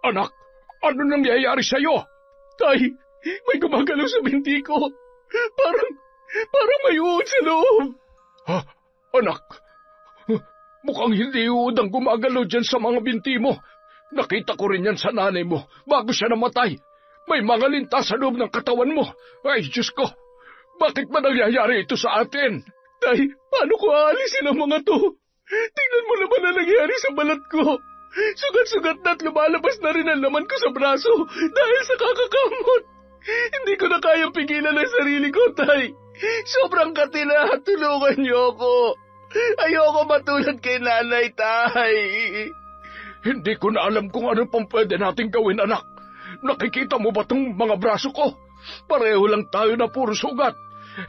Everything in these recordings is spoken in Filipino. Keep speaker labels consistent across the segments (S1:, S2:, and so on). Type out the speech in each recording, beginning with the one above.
S1: Anak, ano nangyayari sa'yo?
S2: Tay, may gumagalaw sa binti ko. Parang may uod sa loob.
S1: Ha? Anak, mukhang hindi uod ang gumagalaw dyan sa mga binti mo. Nakita ko rin yan sa nanay mo bago siya namatay. May mga linta sa loob ng katawan mo. Ay, Diyos ko, bakit ba nangyayari ito sa atin?
S2: Tay, paano ko aalisin ang mga to? Tingnan mo naman na nangyari sa balat ko. Sugat-sugat na at lumalabas na rin ang laman ko sa braso dahil sa kakakamot. Hindi ko na kayang pigilan ang sarili ko, Tay. Sobrang kati na. Tulungan niyo ako. Ayoko matulad kay nanay, Tay.
S1: Hindi ko na alam kung ano pang pwede nating gawin, anak. Nakikita mo ba tong mga braso ko? Pareho lang tayo na puro sugat.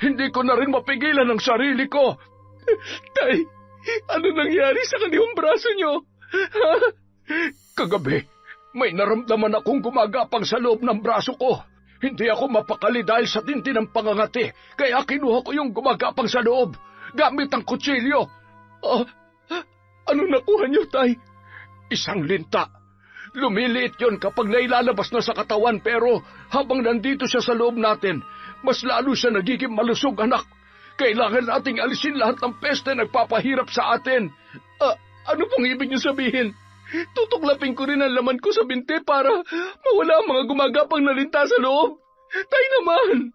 S1: Hindi ko na rin mapigilan ang sarili ko.
S2: Tay, ano nangyari sa kanilang braso niyo? Ha?
S1: Kagabi, may naramdaman akong gumagapang sa loob ng braso ko. Hindi ako mapakali dahil sa tindi ng pangangati, kaya kinuha ko yung gumagapang sa loob, gamit ang kutsilyo.
S2: Ano nakuha niyo, Tay?
S1: Isang linta. Lumiliit yon kapag nailalabas na sa katawan, pero habang nandito siya sa loob natin, mas lalo siya nagiging malusog, anak. Kailangan nating alisin lahat ng peste na nagpapahirap sa atin.
S2: Ano pong ibig niyo sabihin? Tutuklapin ko rin ang laman ko sa binti para mawala ang mga gumagapang na linta sa loob. Tay naman!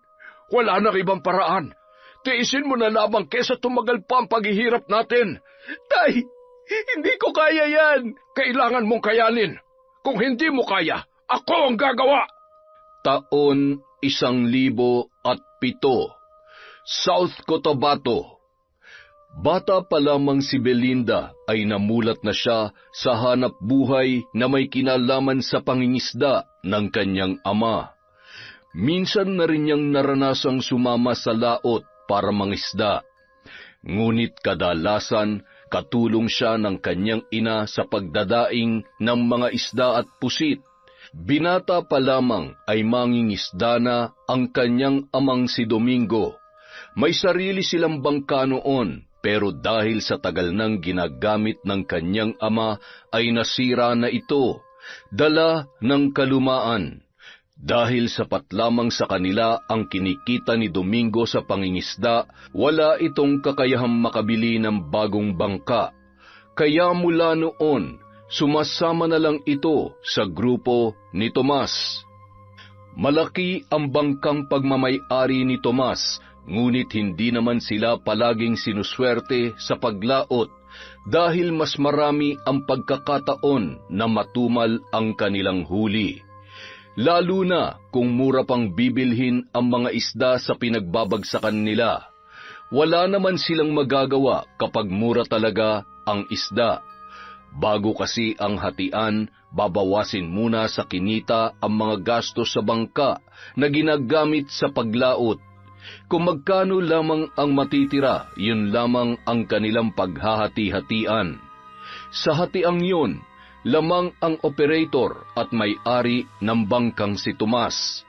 S1: Wala nang ibang paraan. Tiisin mo na lamang kesa tumagal pa ang paghihirap natin.
S2: Tay, hindi ko kaya yan.
S1: Kailangan mong kayanin. Kung hindi mo kaya, ako ang gagawa. Taon 1907, South Cotabato. Bata pa lamang si Belinda ay namulat na siya sa hanap buhay na may kinalaman sa pangingisda ng kanyang ama. Minsan na rin niyang naranasang sumama sa laot para mangisda. Ngunit kadalasan, katulong siya ng kanyang ina sa pagdadaing ng mga isda at pusit. Binata pa lamang ay mangingisda na ang kanyang amang si Domingo. May sarili silang bangka noon, pero dahil sa tagal nang ginagamit ng kanyang ama ay nasira na ito, dala ng kalumaan. Dahil sapat lamang sa kanila ang kinikita ni Domingo sa pangingisda, wala itong kakayahang makabili ng bagong bangka. Kaya mula noon, sumasama na lang ito sa grupo ni Tomas. Malaki ang bangkang pagmamay-ari ni Tomas, ngunit hindi naman sila palaging sinuswerte sa paglaot dahil mas marami ang pagkakataon na matumal ang kanilang huli. Lalo na kung mura pang bibilhin ang mga isda sa pinagbabagsakan nila. Wala naman silang magagawa kapag mura talaga ang isda. Bago kasi ang hatian, babawasin muna sa kinita ang mga gastos sa bangka na ginagamit sa paglaot. Kung magkano lamang ang matitira, yun lamang ang kanilang paghahati-hatian. Sa hatiang yun, lamang ang operator at may-ari ng bangkang si Tomas.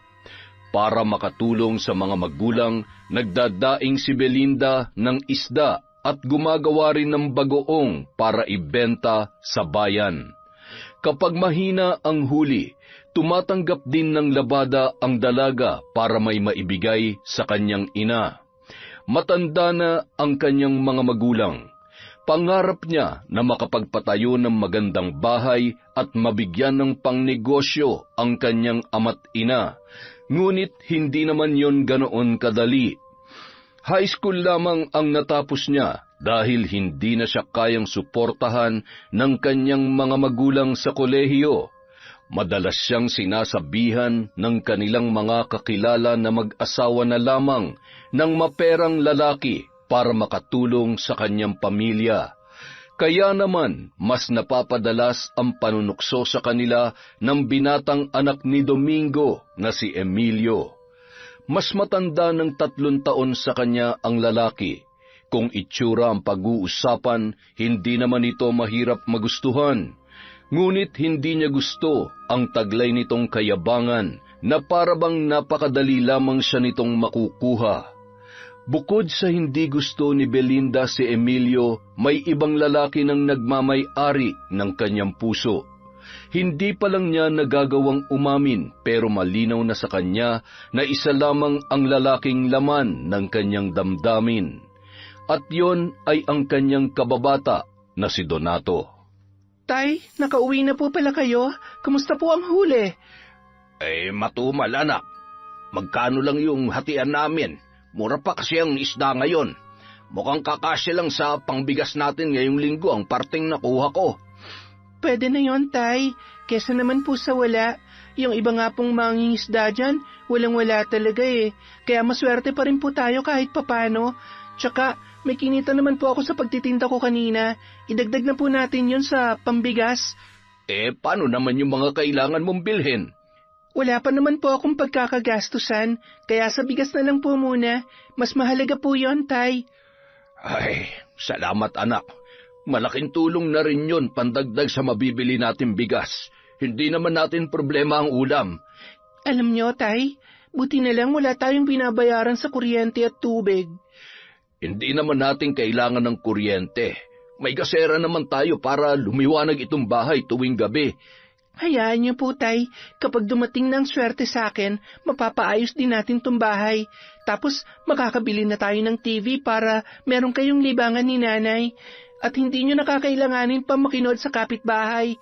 S1: Para makatulong sa mga magulang, nagdadaing si Belinda ng isda at gumagawa rin ng bagoong para ibenta sa bayan. Kapag mahina ang huli, tumatanggap din ng labada ang dalaga para may maibigay sa kanyang ina. Matanda na ang kanyang mga magulang. Pangarap niya na makapagpatayo ng magandang bahay at mabigyan ng pangnegosyo ang kanyang ama't ina, ngunit hindi naman yon ganoon kadali. High school lamang ang natapos niya dahil hindi na siya kayang suportahan ng kanyang mga magulang sa kolehiyo. Madalas siyang sinasabihan ng kanilang mga kakilala na mag-asawa na lamang ng maperang lalaki para makatulong sa kanyang pamilya. Kaya naman, mas napapadalas ang panunukso sa kanila ng binatang anak ni Domingo na si Emilio. Mas matanda ng 3 taon sa kanya ang lalaki. Kung itsura ang pag-uusapan, hindi naman ito mahirap magustuhan. Ngunit hindi niya gusto ang taglay nitong kayabangan na parabang napakadali lamang siya nitong makukuha. Bukod sa hindi gusto ni Belinda si Emilio, may ibang lalaki nang nagmamay-ari ng kanyang puso. Hindi pa lang niya nagagawang umamin pero malinaw na sa kanya na isa lamang ang lalaking laman ng kanyang damdamin. At yon ay ang kanyang kababata na si Donato.
S2: Tay, nakauwi na po pala kayo. Kumusta po ang huli?
S1: Matumal anak. Magkano lang yung hatian namin? Mura pa kasi ang isda ngayon. Mukhang kakasya lang sa pangbigas natin ngayong linggo ang parting nakuha ko.
S2: Pwede na yon, Tay. Kesa naman po sa wala. Yung iba nga pong mangingisda dyan, walang-wala talaga eh. Kaya maswerte pa rin po tayo kahit papano. Tsaka, may kinita naman po ako sa pagtitinda ko kanina. Idagdag na po natin yon sa pambigas.
S1: Paano naman yung mga kailangan mong bilhin?
S2: Wala pa naman po akong pagkakagastusan, kaya sa bigas na lang po muna. Mas mahalaga po yon, Tay.
S1: Ay, salamat anak. Malaking tulong na rin yun pandagdag sa mabibili natin bigas. Hindi naman natin problema ang ulam.
S2: Alam nyo, Tay, buti na lang wala tayong binabayaran sa kuryente at tubig.
S1: Hindi naman natin kailangan ng kuryente. May gasera naman tayo para lumiwanag itong bahay tuwing gabi.
S2: Hayaan niyo po, Tay. Kapag dumating ng swerte sa akin, mapapaayos din natin tong bahay. Tapos, makakabili na tayo ng TV para meron kayong libangan ni Nanay. At hindi niyo nakakailanganin pa makinod sa kapitbahay.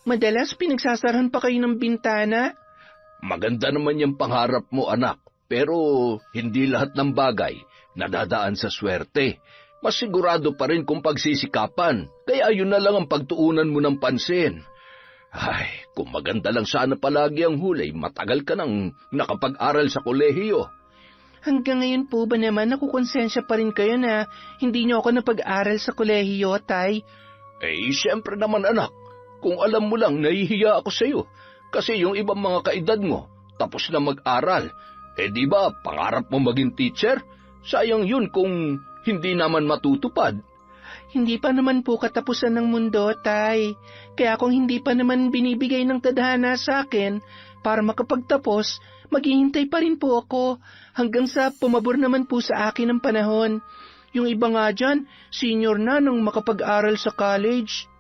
S2: Madalas, pinagsasarahan pa kayo ng bintana.
S1: Maganda naman yung pangarap mo, anak. Pero, hindi lahat ng bagay nadadaan sa swerte. Mas sigurado pa rin kung pagsisikapan. Kaya yun na lang ang pagtuunan mo ng pansin. Ay, kung maganda lang sana palagi ang huli, matagal ka nang nakapag-aral sa kolehiyo.
S2: Hanggang ngayon po ba naman nakukonsensya pa rin kayo na hindi niyo ako napag-aral sa kolehiyo, Tay?
S1: Siyempre naman anak. Kung alam mo lang, nahihiya ako sa iyo. Kasi yung ibang mga kaedad mo, tapos na mag-aral. Di ba, pangarap mo maging teacher? Sayang yun kung hindi naman matutupad.
S2: Hindi pa naman po katapusan ng mundo, Tay. Kaya kung hindi pa naman binibigay ng tadhana sa akin, para makapagtapos, maghihintay pa rin po ako hanggang sa pumabor naman po sa akin ang panahon. Yung iba nga dyan, senior na nung makapag-aral sa college.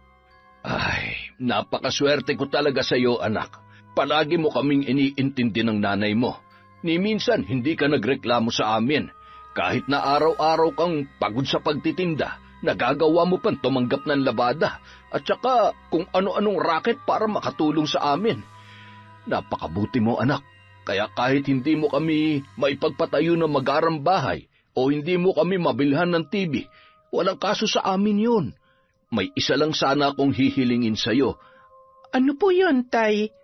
S1: Ay, napakaswerte ko talaga sa iyo, anak. Palagi mo kaming iniintindi ng nanay mo. Ni minsan, hindi ka nagreklamo sa amin. Kahit na araw-araw kang pagod sa pagtitinda, nagagawa mo pang tumanggap ng labada at saka kung ano-anong racket para makatulong sa amin. Napakabuti mo, anak. Kaya kahit hindi mo kami maipagpatayo ng magarang bahay o hindi mo kami mabilhan ng TV, walang kaso sa amin yun. May isa lang sana akong hihilingin sa'yo.
S2: Ano po yun, Tay?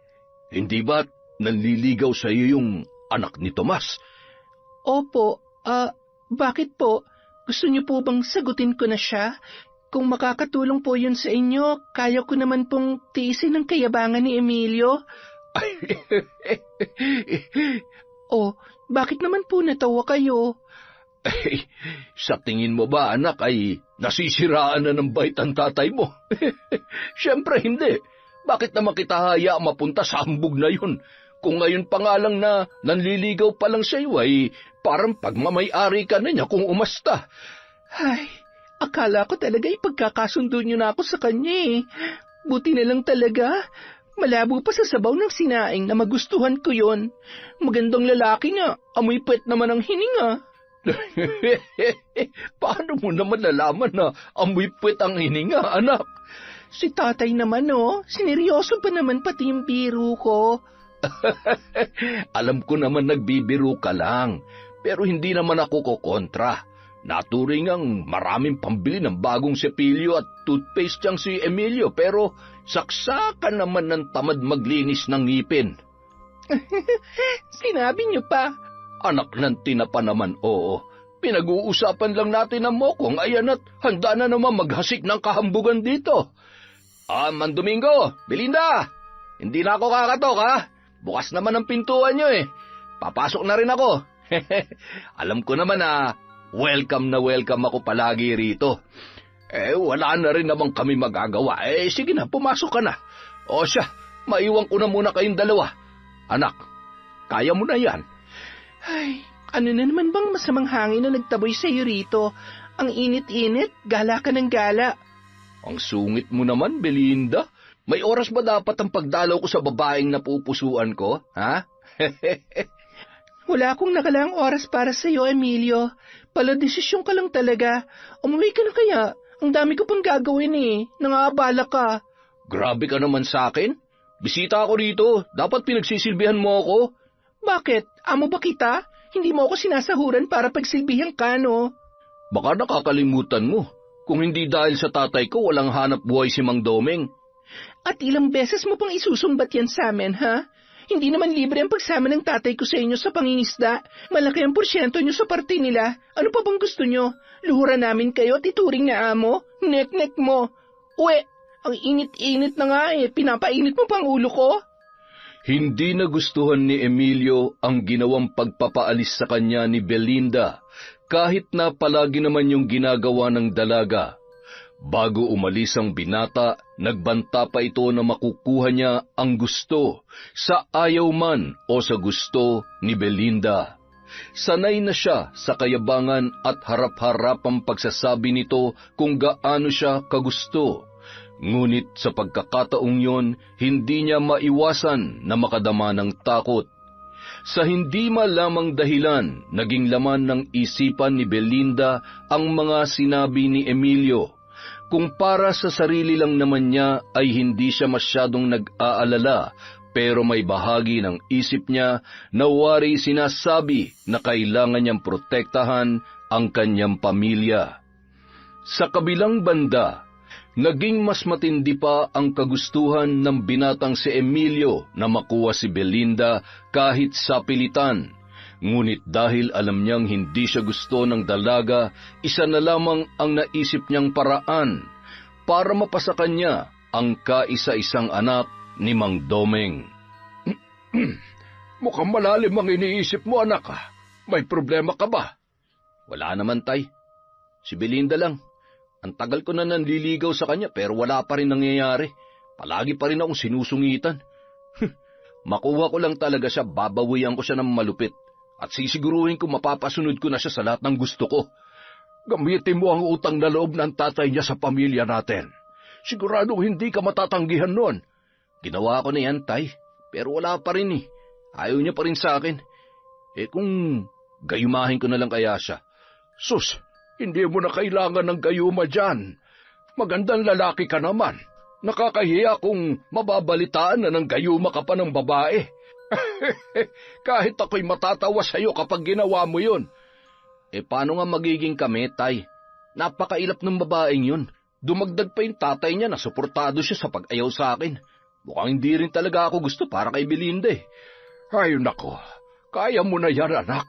S1: Hindi ba nanliligaw sa'yo yung anak ni Tomas?
S2: Opo, bakit po? Gusto niyo po bang sagutin ko na siya? Kung makakatulong po yun sa inyo, kaya ko naman pong tiisin ang kayabangan ni Emilio. Bakit naman po natawa kayo?
S1: Sa tingin mo ba, anak, ay nasisiraan na ng bait ang tatay mo? Siyempre hindi. Bakit naman kita haya mapunta sa hambog na yun? Kung ngayon pa nga lang na nanliligaw pa lang sa iyo ay parang pagmamay-ari ka na niya kung umasta.
S2: Ay, akala ko talaga ipagkakasundo niyo na ako sa kanya eh. Buti na lang talaga. Malabo pa sa sabaw ng sinaing na magustuhan ko yon. Magandang lalaki nga, amoy puwet naman ang hininga.
S1: Paano mo naman nalaman na amoy puwet ang hininga, anak?
S2: Si tatay naman sineryoso pa naman pati yung biro ko.
S1: Alam ko naman nagbibiro ka lang, pero hindi naman ako kokontra. Naturing ang maraming pambili ng bagong sepilyo at toothpaste niyang si Emilio, pero saksakan naman ng tamad maglinis ng ngipin.
S2: Sinabi niyo pa?
S1: Anak ng tinapa naman, oo. Pinag-uusapan lang natin ang mokong, ayan at handa na naman maghasik ng kahambugan dito. Mandomingo, Belinda, hindi na ako kakatok ha. Bukas naman ang pintuan niyo eh. Papasok na rin ako. Alam ko naman na welcome ako palagi rito. Wala na rin naman kami magagawa. Sige na, pumasok ka na. O siya, maiwan ko na muna kayong dalawa. Anak, kaya mo na yan.
S2: Ay,
S3: Ano na naman bang masamang hangin na nagtaboy sa iyo rito? Ang init-init, gala ka ng gala.
S1: Ang sungit mo naman, Belinda. May oras ba dapat ang pagdalaw ko sa babaeng napupusuan ko, ha?
S3: Wala akong nakalaang oras para sa iyo, Emilio. Pala-desisyon ka lang talaga. Umuwi ka na kaya. Ang dami ko pang gagawin Nangaabala ka.
S1: Grabe ka naman sa akin. Bisita ako rito. Dapat pinagsisilbihan mo ako.
S3: Bakit? Amo ba kita? Hindi mo ako sinasahuran para pagsilbihan ka, no?
S1: Baka nakakalimutan mo. Kung hindi dahil sa tatay ko, walang hanap buhay si Mang Domeng.
S3: At ilang beses mo pang isusumbat yan sa amin, ha? Hindi naman libre ang pagsama ng tatay ko sa inyo sa pangingisda. Malaki ang porsyento nyo sa parte nila. Ano pa bang gusto nyo? Luhuran namin kayo at ituring na amo? Nek-nek mo. Uwe, ang init-init na nga Pinapainit mo pang ulo ko?
S1: Hindi nagustuhan ni Emilio ang ginawang pagpapaalis sa kanya ni Belinda, kahit na palagi naman yung ginagawa ng dalaga. Bago umalis ang binata, nagbanta pa ito na makukuha niya ang gusto, sa ayaw man o sa gusto ni Belinda. Sanay na siya sa kayabangan at harap-harapang pagsasabi nito kung gaano siya kagusto. Ngunit sa pagkakataong yon, hindi niya maiwasan na makadama ng takot. Sa hindi malamang dahilan, naging laman ng isipan ni Belinda ang mga sinabi ni Emilio. Kung para sa sarili lang naman niya ay hindi siya masyadong nag-aalala, pero may bahagi ng isip niya na wari sinasabi na kailangan niyang protektahan ang kanyang pamilya. Sa kabilang banda, naging mas matindi pa ang kagustuhan ng binatang si Emilio na makuha si Belinda kahit sa pilitan. Ngunit dahil alam niyang hindi siya gusto ng dalaga, isa na lamang ang naisip niyang paraan para mapasakan niya ang kaisa-isang anak ni Mang Domeng.
S2: Mukhang malalim ang iniisip mo, anak. May problema ka ba?
S1: Wala naman, tay. Si Belinda lang. Ang tagal ko na nanliligaw sa kanya pero wala pa rin nangyayari. Palagi pa rin akong sinusungitan. Makuha ko lang talaga siya, babawian ko siya ng malupit. At sisiguruhin ko mapapasunod ko na siya sa lahat ng gusto ko.
S2: Gamitin mo ang utang na loob ng tatay niya sa pamilya natin. Sigurado hindi ka matatanggihan nun.
S1: Ginawa ko na yan, tay. Pero wala pa rin Ayaw niya pa rin sa akin. Kung gayumahin ko na lang kaya siya.
S2: Sus, hindi mo na kailangan ng gayuma dyan. Magandang lalaki ka naman. Nakakahiya kung mababalitaan na ng gayuma ka pa ng babae. Kahit ako'y matatawa sa'yo kapag ginawa mo yun.
S1: Paano nga magiging kami, tay? Napakailap ng babaeng yun. Dumagdag pa yung tatay niya na suportado siya sa pag-ayaw sa akin. Mukhang hindi rin talaga ako gusto para kay Belinda
S2: Ay nako, kaya mo na yan, anak.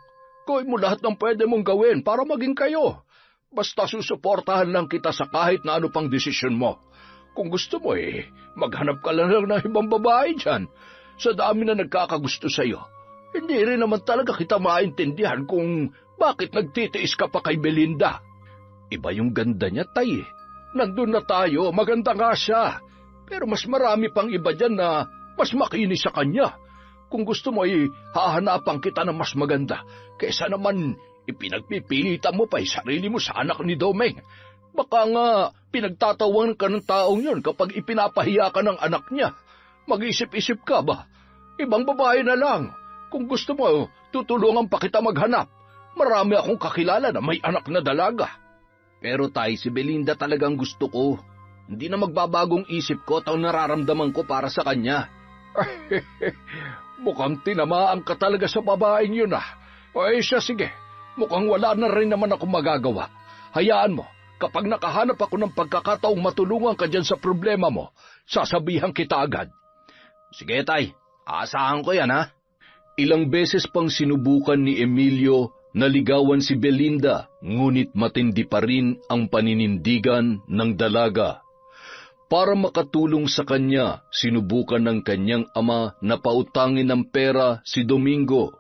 S2: Gawin mo lahat ng pwede mong gawin para maging kayo. Basta susuportahan lang kita sa kahit na ano pang desisyon mo. Kung gusto mo maghanap ka lang ng ibang babae dyan. Sa dami na nagkakagusto sa'yo, hindi rin naman talaga kita maintindihan kung bakit nagtitiis ka pa kay Belinda.
S1: Iba yung ganda niya, tay.
S2: Nandun na tayo, maganda nga siya. Pero mas marami pang iba dyan na mas makinis sa kanya. Kung gusto mo hahanapan kita ng mas maganda, kaysa naman ipinagpipilitan mo pa sarili mo sa anak ni Domeng. Baka nga pinagtatawan ka ng taong yun kapag ipinapahiya ka ng anak niya. Mag-isip-isip ka ba? Ibang babae na lang. Kung gusto mo, tutulungan pa kita maghanap. Marami akong kakilala na may anak na dalaga.
S1: Pero tay, si Belinda talagang gusto ko. Hindi na magbabagong isip ko at ang nararamdaman ko para sa kanya.
S2: Mukhang tinamaan ka talaga sa babaeng yun siya sige. Mukhang wala na rin naman akong magagawa. Hayaan mo, kapag nakahanap ako ng pagkakataong matulungan ka dyan sa problema mo, sasabihan kita agad.
S1: Sige, tay. Aasahan ko yan, Ilang beses pang sinubukan ni Emilio na ligawan si Belinda, ngunit matindi pa rin ang paninindigan ng dalaga. Para makatulong sa kanya, sinubukan ng kanyang ama na pautangin ng pera si Domingo.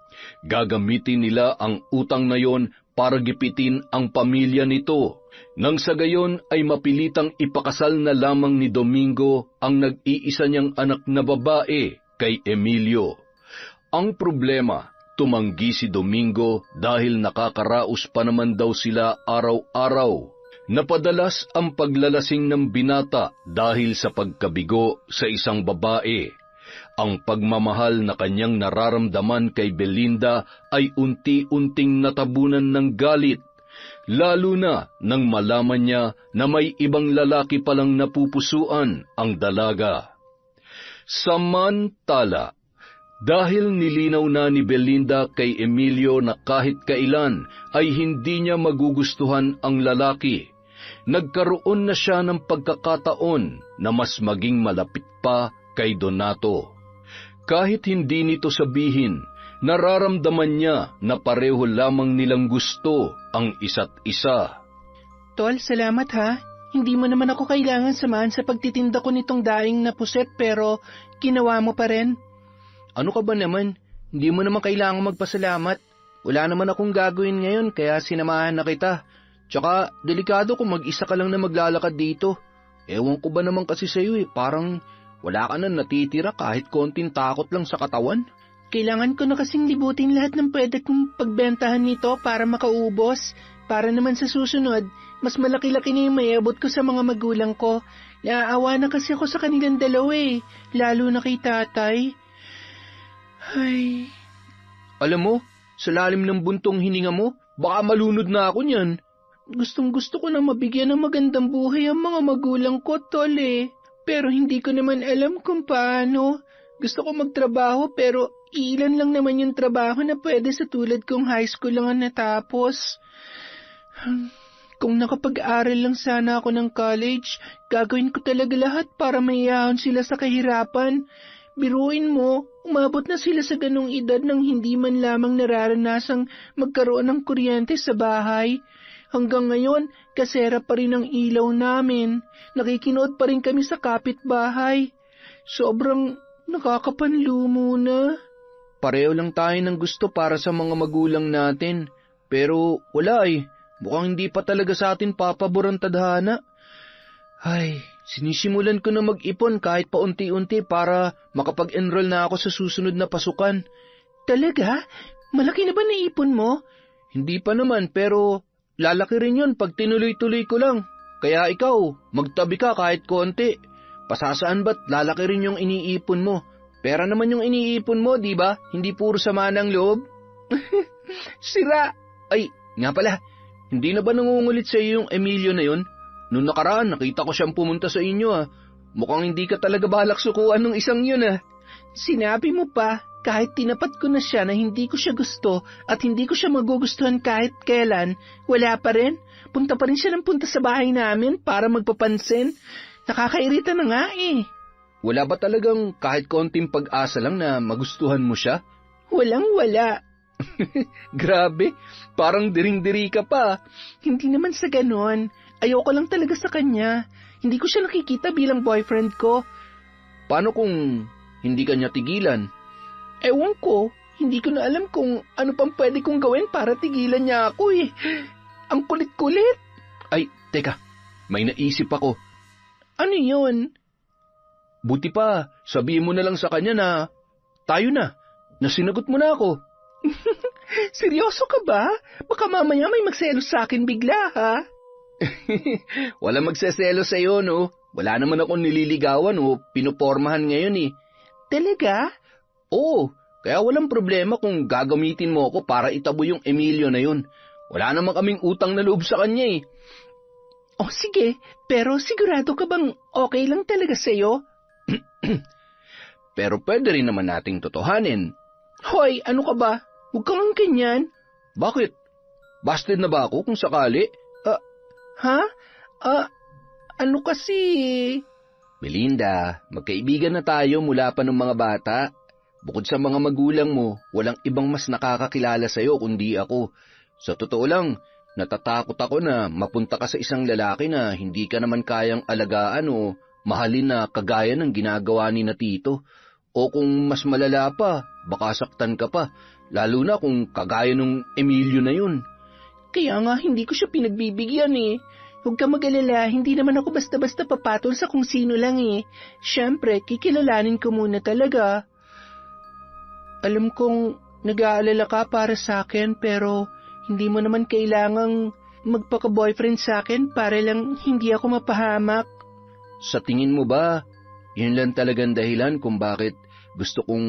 S1: Gagamitin nila ang utang na yon para gipitin ang pamilya nito. Nang sa gayon ay mapilitang ipakasal na lamang ni Domingo ang nag-iisa niyang anak na babae kay Emilio. Ang problema, Tumanggi si Domingo dahil nakakaraos pa naman daw sila araw-araw. Napadalas ang paglalasing ng binata dahil sa pagkabigo sa isang babae. Ang pagmamahal na kanyang nararamdaman kay Belinda ay unti-unting natabunan ng galit, lalo na nang malaman niya na may ibang lalaki palang napupusuan ang dalaga. Samantala, dahil nilinaw na ni Belinda kay Emilio na kahit kailan ay hindi niya magugustuhan ang lalaki, nagkaroon na siya ng pagkakataon na mas maging malapit pa kay Donato. Kahit hindi nito sabihin, nararamdaman niya na pareho lamang nilang gusto ang isa't isa.
S3: Tol, salamat ha. Hindi mo naman ako kailangan samahan sa pagtitinda ko nitong daing na puset pero ginawa mo pa rin. Ano ka ba naman? Hindi mo naman kailangan magpasalamat. Wala naman akong gagawin ngayon kaya sinamahan na kita. Tsaka delikado kung mag-isa ka lang na maglalakad dito. Ewan ko ba naman kasi sa'yo parang wala ka na natitira kahit konting takot lang sa katawan. Kailangan ko na kasing libutin lahat ng pwede kong pagbentahan nito para makaubos. Para naman sa susunod, mas malaki-laki na yung mayabot ko sa mga magulang ko. Naaawa na kasi ako sa kanilang dalawa lalo na kay tatay. Ay. Alam mo, sa lalim ng buntong hininga mo, baka malunod na ako niyan. Gustong-gusto ko na mabigyan ng magandang buhay ang mga magulang ko, Tol Pero hindi ko naman alam kung paano. Gusto ko magtrabaho pero ilan lang naman yung trabaho na pwede sa tulad kong high school lang ang natapos. Kung nakapag-aral lang sana ako ng college, gagawin ko talaga lahat para maiyahon sila sa kahirapan. Biruin mo, umabot na sila sa ganong edad nang hindi man lamang nararanasang magkaroon ng kuryente sa bahay. Hanggang ngayon, kasera pa rin ang ilaw namin. Nakikinood pa rin kami sa kapitbahay. Sobrang nakakapanlumo na. Pareho lang tayo ng gusto para sa mga magulang natin. Pero wala mukhang hindi pa talaga sa atin papabor ang tadhana. Ay, sinisimulan ko na mag-ipon kahit paunti-unti para makapag-enroll na ako sa susunod na pasukan. Talaga? Malaki na ba naipon mo? Hindi pa naman pero lalaki rin yun pag tinuloy-tuloy ko lang. Kaya ikaw, magtabi ka kahit konti. Pasasaan ba't lalaki rin yung iniipon mo? Pera naman yung iniipon mo, di ba? Hindi puro sama ng loob. Sira! Ay, nga pala, hindi na ba nangungulit sa iyo yung Emilio na yun? Noong nakaraan, nakita ko siyang pumunta sa inyo Mukhang hindi ka talaga balak sukuan ng isang yun Sinabi mo pa, kahit tinapat ko na siya na hindi ko siya gusto at hindi ko siya magugustuhan kahit kailan, wala pa rin. Punta pa rin siya ng punta sa bahay namin para magpapansin. Nakakairita na nga Wala ba talagang kahit konting pag-asa lang na magustuhan mo siya? Walang-wala. Grabe, parang diring-diri ka pa. Hindi naman sa ganon. Ayoko lang talaga sa kanya. Hindi ko siya nakikita bilang boyfriend ko. Paano kung hindi ka niya tigilan? Ewan ko, hindi ko na alam kung ano pang pwede kong gawin para tigilan niya ako Ang kulit-kulit. Ay, teka, may naisip ako. Ano yun? Buti pa, sabihin mo na lang sa kanya na tayo na sinagot mo na ako. Seryoso ka ba? Baka mamaya may magselos sa akin bigla, ha? Wala magseselos sa'yo, no? Wala naman akong nililigawan o pinupormahan ngayon Talaga? Oo, kaya walang problema kung gagamitin mo ako para itabo yung Emilio na yun. Wala naman kaming utang na loob sa kanya Oh, sige, pero sigurado ka bang okay lang talaga sa'yo? Pero pwede rin naman nating totohanin. Hoy, ano ka ba? Huwag kang ganyan. Bakit? Busted na ba ako kung sakali? Ano kasi? Belinda, magkaibigan na tayo mula pa ng mga bata. Bukod sa mga magulang mo, walang ibang mas nakakakilala sa'yo kundi ako. Sa totoo lang, natatakot ako na mapunta ka sa isang lalaki na hindi ka naman kayang alagaan o mahalin na kagaya ng ginagawa ni na Tito. O kung mas malala pa, baka saktan ka pa, lalo na kung kagaya ng Emilio na yun. Kaya nga hindi ko siya pinagbibigyan Huwag ka mag-alala, hindi naman ako basta-basta papatol sa kung sino lang Siyempre, kikilalanin ko muna talaga. Alam kong Nag-aalala ka para sa akin pero hindi mo naman kailangang magpaka-boyfriend sa akin para lang hindi ako mapahamak.
S1: Sa tingin mo ba, yun lang talagang dahilan kung bakit gusto kong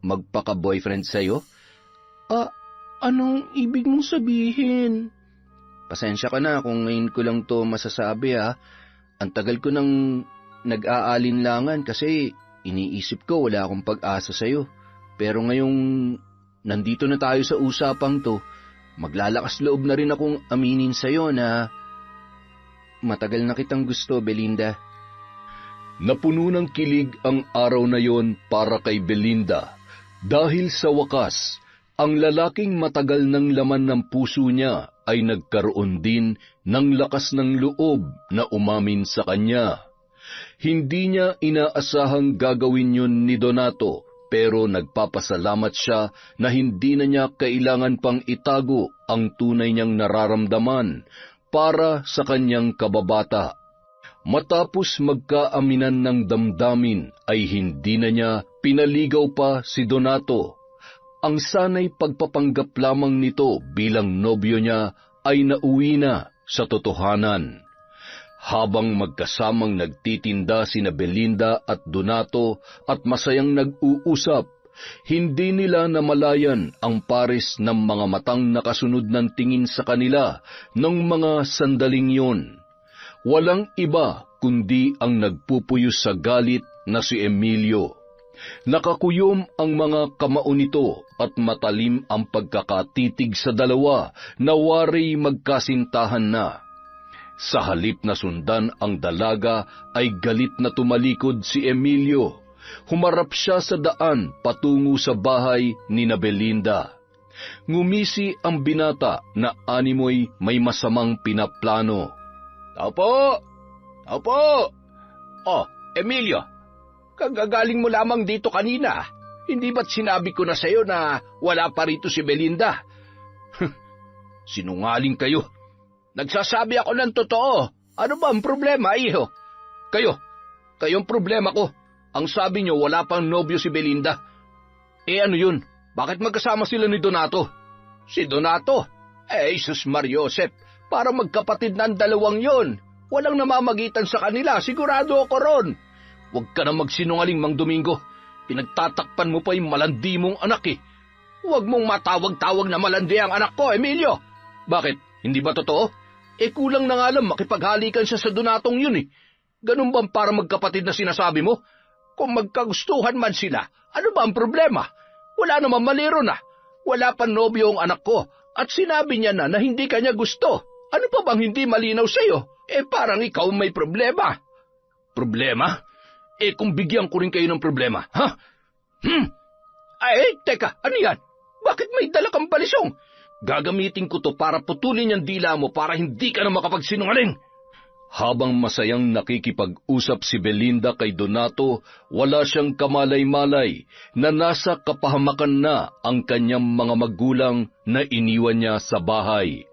S1: magpaka-boyfriend sa'yo?
S3: Anong ibig mong sabihin?
S1: Pasensya ka na kung ngayon ko lang to masasabi ha. Ang tagal ko nang nag-aalinlangan kasi iniisip ko wala akong pag-asa sa'yo. Pero ngayong nandito na tayo sa usapang to, maglalakas loob na rin akong aminin sa'yo na matagal na kitang gusto, Belinda. Napuno ng kilig ang araw na yon para kay Belinda dahil sa wakas, ang lalaking matagal ng laman ng puso niya ay nagkaroon din ng lakas ng loob na umamin sa kanya. Hindi niya inaasahang gagawin yun ni Donato, pero nagpapasalamat siya na hindi na niya kailangan pang itago ang tunay niyang nararamdaman para sa kanyang kababata. Matapos magkaaminan ng damdamin ay hindi na niya pinaligaw pa si Donato. Ang sanay pagpapanggap lamang nito bilang nobyo niya ay nauwi na sa totohanan. Habang magkasamang nagtitinda sina Belinda at Donato at masayang nag-uusap, hindi nila namalayan ang pares ng mga matang nakasunod ng tingin sa kanila ng mga sandaling yun. Walang iba kundi ang nagpupuyos sa galit na si Emilio. Nakakuyom ang mga kamao nito at matalim ang pagkakatitig sa dalawa na wari magkasintahan na. Sa halip na sundan ang dalaga ay galit na tumalikod si Emilio. Humarap siya sa daan patungo sa bahay ni Belinda. Ngumisi ang binata na animoy may masamang pinaplano. Tao po! Tao po! Oh, Emilio, kagagaling mo lamang dito kanina. Hindi ba't sinabi ko na sa'yo na wala pa rito si Belinda? Sinungaling kayo. Nagsasabi ako ng totoo. Ano ba ang problema, iho? Kayong problema ko. Ang sabi nyo, wala pang nobyo si Belinda. Ano yun? Bakit magkasama sila ni Donato? Si Donato? Jesus Mariosep, para magkapatid na ang dalawang yon. Walang namamagitan sa kanila, sigurado ako ron. Huwag ka na magsinungaling, Mang Domingo. Pinagtatakpan mo pa yung malandi mong anak eh. Huwag mong matawag-tawag na malandi ang anak ko, Emilio. Bakit? Hindi ba totoo? Kulang na nga lang makipaghalikan siya sa Donatong yun eh. Ganun bang para magkapatid na sinasabi mo? Kung magkagustuhan man sila, ano ba ang problema? Wala naman mali ron ah. Wala pa nobyo ang anak ko at sinabi niya na hindi kanya gusto. Ano pa bang hindi malinaw sa'yo? Parang ikaw may problema. Problema? Kung bigyan ko rin kayo ng problema, ha? Teka, ano yan? Bakit may dala kang balisong? Gagamitin ko to para putulin yung dila mo para hindi ka na makapagsinungaling. Habang masayang nakikipag-usap si Belinda kay Donato, wala siyang kamalay-malay na nasa kapahamakan na ang kanyang mga magulang na iniwan niya sa bahay.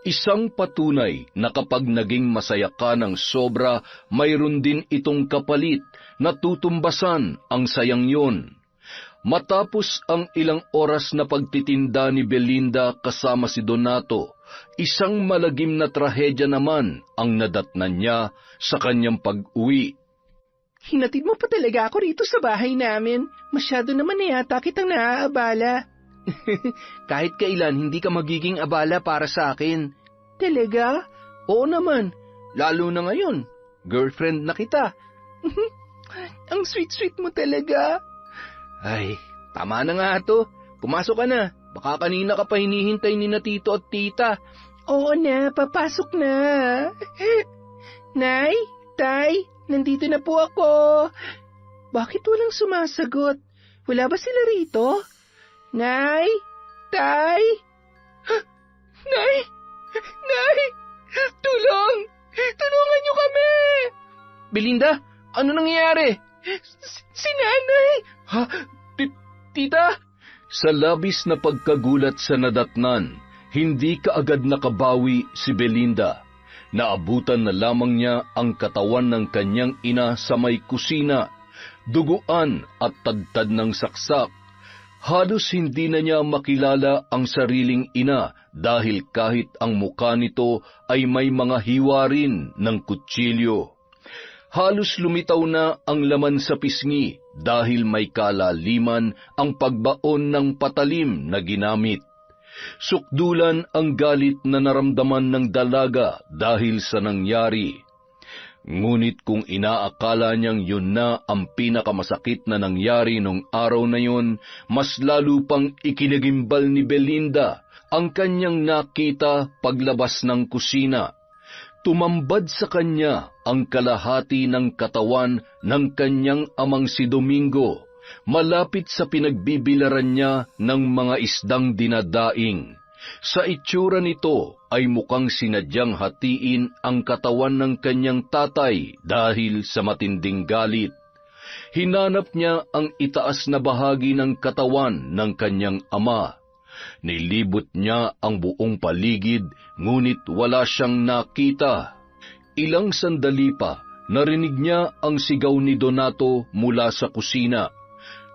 S1: Isang patunay na kapag naging masaya ka ng sobra, mayroon din itong kapalit na tutumbasan ang sayang yun. Matapos ang ilang oras na pagtitinda ni Belinda kasama si Donato, isang malagim na trahedya naman ang nadatnan niya sa kanyang pag-uwi.
S3: Hinatid mo pa talaga ako rito sa bahay namin. Masyado naman na yata kitang naaabala.
S1: Kahit kailan hindi ka magiging abala para sa akin.
S3: Talaga?
S1: Oo naman, lalo na ngayon. Girlfriend na kita.
S3: Ang sweet-sweet mo talaga.
S1: Ay, tama na nga to. Pumasok ka na. Baka kanina ka pa hinihintay ni na tito at tita.
S3: Oo na, papasok na. Nay, Tay, nandito na po ako. Bakit walang sumasagot? Wala ba sila rito? Nay, Tay. Nay, Nay, tulong! Tulungan niyo kami!
S1: Belinda, ano nangyayari?
S3: Si Nanay!
S1: Ha? Tita? Sa labis na pagkagulat sa nadatnan, hindi kaagad nakabawi si Belinda. Naabutan na lamang niya ang katawan ng kanyang ina sa may kusina, duguan at tadtad ng saksak. Halos hindi na niya makilala ang sariling ina dahil kahit ang mukha nito ay may mga hiwa rin ng kutsilyo. Halos lumitaw na ang laman sa pisngi dahil may kalaliman ang pagbaon ng patalim na ginamit. Sukdulan ang galit na naramdaman ng dalaga dahil sa nangyari. Ngunit kung inaakala niyang yun na ang pinakamasakit na nangyari nung araw na yun, mas lalo pang ikinagimbal ni Belinda ang kanyang nakita paglabas ng kusina. Tumambad sa kanya ang kalahati ng katawan ng kanyang amang si Domingo, malapit sa pinagbibilaran niya ng mga isdang dinadaing. Sa itsura nito ay mukhang sinadyang hatiin ang katawan ng kanyang tatay dahil sa matinding galit. Hinanap niya ang itaas na bahagi ng katawan ng kanyang ama. Nilibot niya ang buong paligid, ngunit wala siyang nakita. Ilang sandali pa, narinig niya ang sigaw ni Donato mula sa kusina.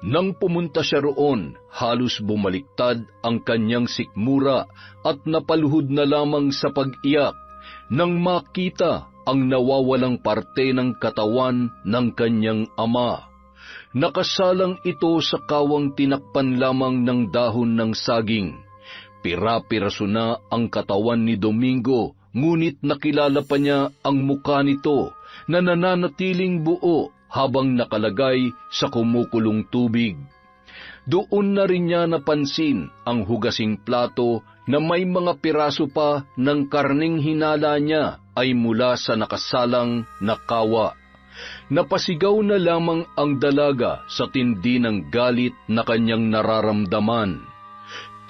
S1: Nang pumunta siya roon, halos bumaliktad ang kanyang sikmura at napaluhod na lamang sa pag-iyak nang makita ang nawawalang parte ng katawan ng kanyang ama. Nakasalang ito sa kawang tinakpan lamang ng dahon ng saging. Pira-piraso na ang katawan ni Domingo, ngunit nakilala pa niya ang mukha nito na nananatiling buo habang nakalagay sa kumukulong tubig. Doon na rin niya napansin ang hugasing plato na may mga piraso pa ng karning hinala niya ay mula sa nakasalang na kawa. Napasigaw na lamang ang dalaga sa tindi ng galit na kanyang nararamdaman.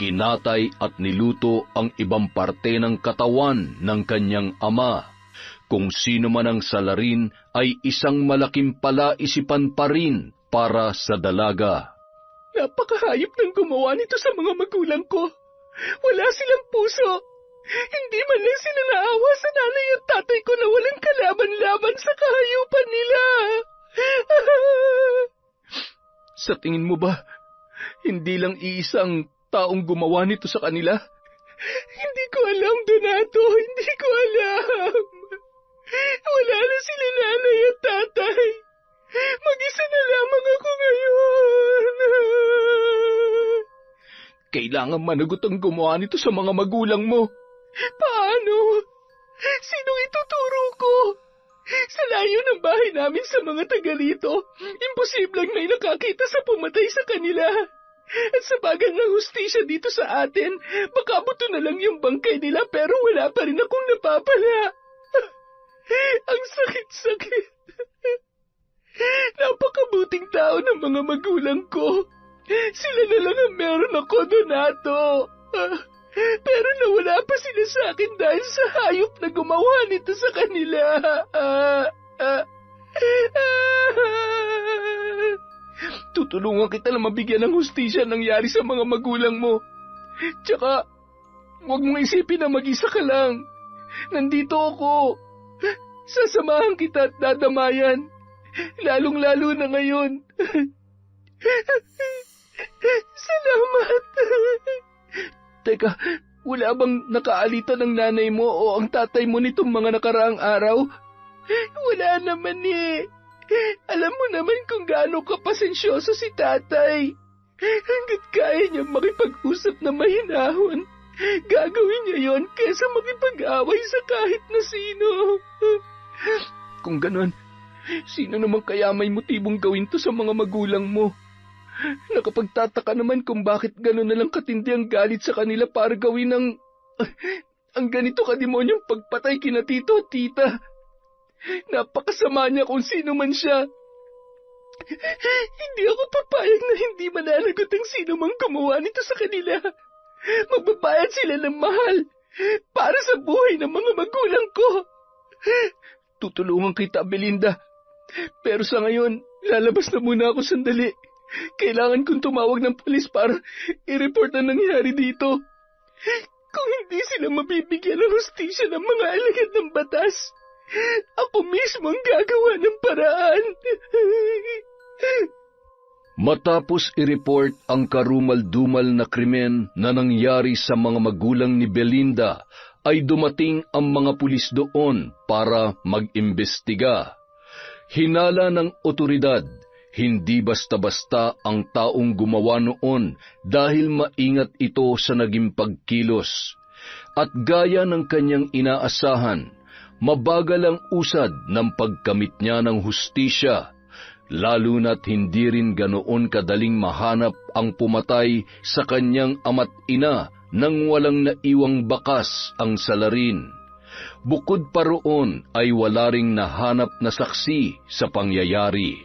S1: Kinatay at niluto ang ibang parte ng katawan ng kanyang ama. Kung sino man ang salarin ay isang malaking palaisipan pa rin para sa dalaga.
S2: Napakahayop ng gumawa nito sa mga magulang ko. Wala silang puso. Hindi man lang sila naawa sa nanay at tatay ko na walang kalaban-laban sa kahayupan nila.
S3: Sa tingin mo ba, hindi lang iisang taong gumawa nito sa kanila?
S2: Hindi ko alam, Donato. Hindi ko alam. Wala na sila nanay at tatay. Mag-isa na lamang ako ngayon.
S3: Kailangan managot ang gumawa nito sa mga magulang mo.
S2: Paano? Sinong ituturo ko? Sa layo ng bahay namin sa mga taga rito, imposibleng may nakakita sa pumatay sa kanila. At sa bagal ng hustisya dito sa atin, baka buto na lang yung bangkay nila pero wala pa rin akong napapala. Ang sakit-sakit. Napakabuting tao ng mga magulang ko. Sila na lang ang meron ako, Donato. Pero nawala pa sila sa akin dahil sa hayop na gumawa nito sa kanila.
S3: Tutulungan kita na mabigyan ng hustisya nangyari sa mga magulang mo. Tsaka, huwag mong isipin na mag-isa ka lang. Nandito ako. Sasamahan kita at dadamayan. Lalong-lalo na ngayon.
S2: Salamat.
S3: Teka, wala bang nakaalita ng nanay mo o ang tatay mo nitong mga nakaraang araw?
S2: Wala naman eh. Alam mo naman kung gaano kapasensyoso si tatay. Hanggat kaya niya makipag-usap na mahinahon, gagawin niya yon kaysa makipag-away sa kahit na sino.
S3: Kung ganon, sino naman kaya may motibong gawin to sa mga magulang mo? Nakapagtataka naman kung bakit gano'n na lang katindi ang galit sa kanila para gawin ang ganito kademonyong pagpatay kina tito at tita. Napakasama niya kung sino man siya.
S2: Hindi ako papayag na hindi mananagot ang sino mang gumawa nito sa kanila. Magbabayad sila ng mahal para sa buhay ng mga magulang ko.
S3: Tutulungan kita, Belinda. Pero sa ngayon, lalabas na muna ako sandali. Kailangan kong tumawag ng pulis para i-report ang nangyari dito.
S2: Kung hindi sila mabibigyan ng hustisya ng mga alagad ng batas, ako mismo ang gagawa ng paraan.
S1: Matapos i-report ang karumal-dumal na krimen na nangyari sa mga magulang ni Belinda, ay dumating ang mga pulis doon para mag-imbestiga. Hinala ng otoridad, hindi basta-basta ang taong gumawa noon dahil maingat ito sa naging pagkilos. At gaya ng kanyang inaasahan, mabagal ang usad ng pagkamit niya ng hustisya, lalo na't hindi rin ganoon kadaling mahanap ang pumatay sa kanyang ama't ina nang walang naiwang bakas ang salarin. Bukod pa roon ay wala ring nahanap na saksi sa pangyayari.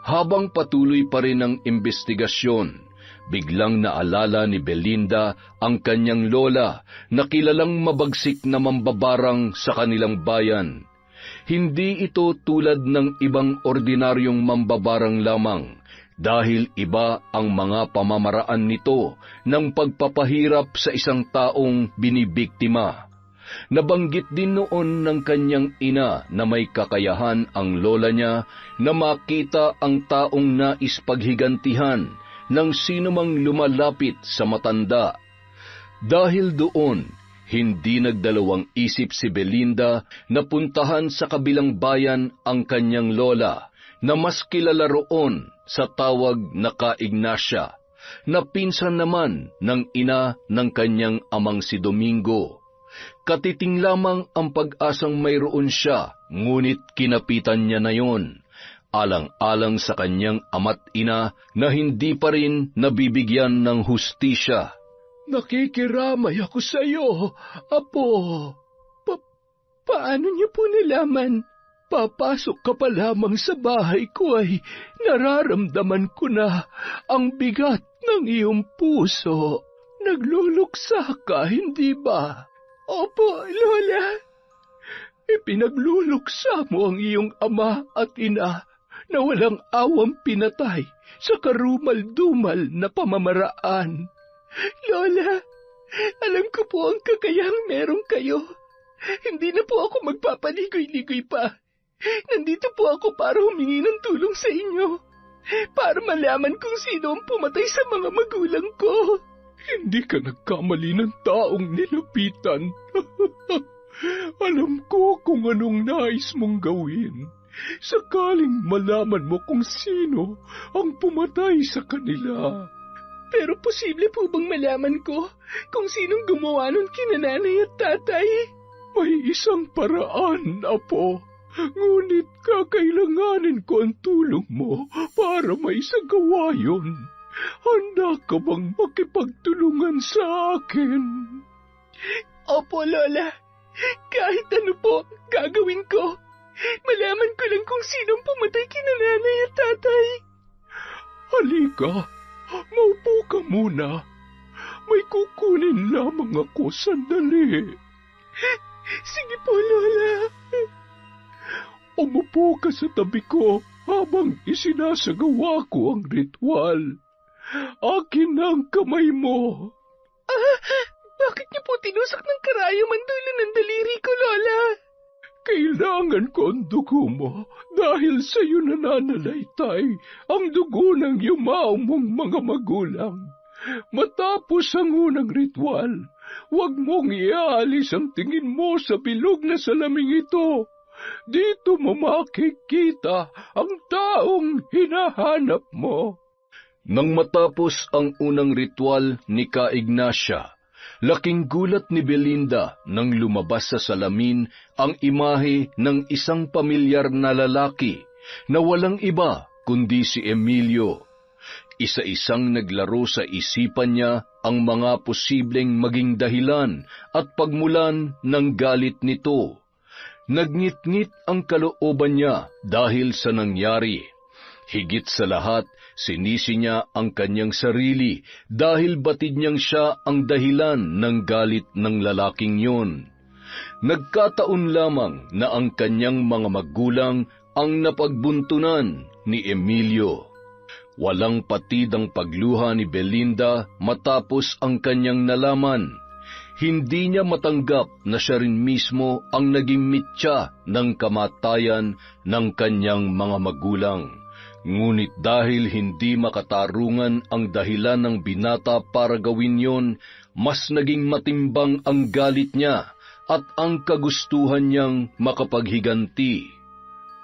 S1: Habang patuloy pa rin ang investigasyon, biglang naalala ni Belinda ang kanyang lola na kilalang mabagsik na mambabarang sa kanilang bayan. Hindi ito tulad ng ibang ordinaryong mambabarang lamang dahil iba ang mga pamamaraan nito ng pagpapahirap sa isang taong binibiktima. Nabanggit din noon ng kanyang ina na may kakayahan ang lola niya na makita ang taong nais paghigantihan ng sinumang lumalapit sa matanda. Dahil doon, hindi nagdalawang isip si Belinda na puntahan sa kabilang bayan ang kanyang lola na mas kilala roon sa tawag na Ka Ignacia, na pinsan naman ng ina ng kanyang amang si Domingo. Katiting lamang ang pag-asang mayroon siya, ngunit kinapitan niya na yon, alang-alang sa kanyang ama't ina na hindi pa rin nabibigyan ng hustisya.
S2: Nakikiramay ako sa iyo, Apo. Paano niyo po nalaman? Papasok ka pa lamang sa bahay ko ay nararamdaman ko na ang bigat ng iyong puso. Nagluluksa ka, hindi ba? Opo, Lola. Ipinagluluksa mo ang iyong ama at ina na walang awang pinatay sa karumal-dumal na pamamaraan. Lola, alam ko po ang kakayahang meron kayo. Hindi na po ako magpapaligoy-ligoy pa. Nandito po ako para humingi ng tulong sa inyo. Para malaman kung sino ang pumatay sa mga magulang ko. Hindi ka nagkamali ng taong nilapitan. Alam ko kung anong nais mong gawin. Sakaling malaman mo kung sino ang pumatay sa kanila. Pero posible po bang malaman ko kung sinong gumawa nun kina nanay at tatay? May isang paraan, Apo. Ngunit kakailanganin ko ang tulong mo para maisagawa yun. Handa ka bang makipagtulungan sa akin? Opo, Lola. Kahit ano po, gagawin ko. Malaman ko lang kung sinong pumatay kina nanay at tatay. Halika. Maupo ka muna. May kukunin lamang ako sandali. Sige po, Lola. Umupo ka sa tabi ko habang isinasagawa ko ang ritual. Akin na ang kamay mo. Bakit niyo po tinusak ng karayom ang dulo ng daliri ko, Lola? Kailangan ko ang dugo mo dahil sa iyo nananalaytay ang dugo ng yumao mong mga magulang. Matapos ang unang ritual, huwag mong iaalis ang tingin mo sa bilog na salaming ito. Dito mo makikita ang taong hinahanap mo.
S1: Nang matapos ang unang ritual ni Ka Ignacia, laking gulat ni Belinda nang lumabas sa salamin ang imahe ng isang pamilyar na lalaki na walang iba kundi si Emilio. Isa-isang naglaro sa isipan niya ang mga posibleng maging dahilan at pagmulan ng galit nito. Nagngit-ngit ang kalooban niya dahil sa nangyari. Higit sa lahat, sinisi niya ang kanyang sarili dahil batid niyang siya ang dahilan ng galit ng lalaking yun. Nagkataon lamang na ang kanyang mga magulang ang napagbuntunan ni Emilio. Walang patid ang pagluha ni Belinda matapos ang kanyang nalaman. Hindi niya matanggap na siya rin mismo ang naging mitya ng kamatayan ng kanyang mga magulang. Ngunit dahil hindi makatarungan ang dahilan ng binata para gawin yon, mas naging matimbang ang galit niya at ang kagustuhan niyang makapaghiganti.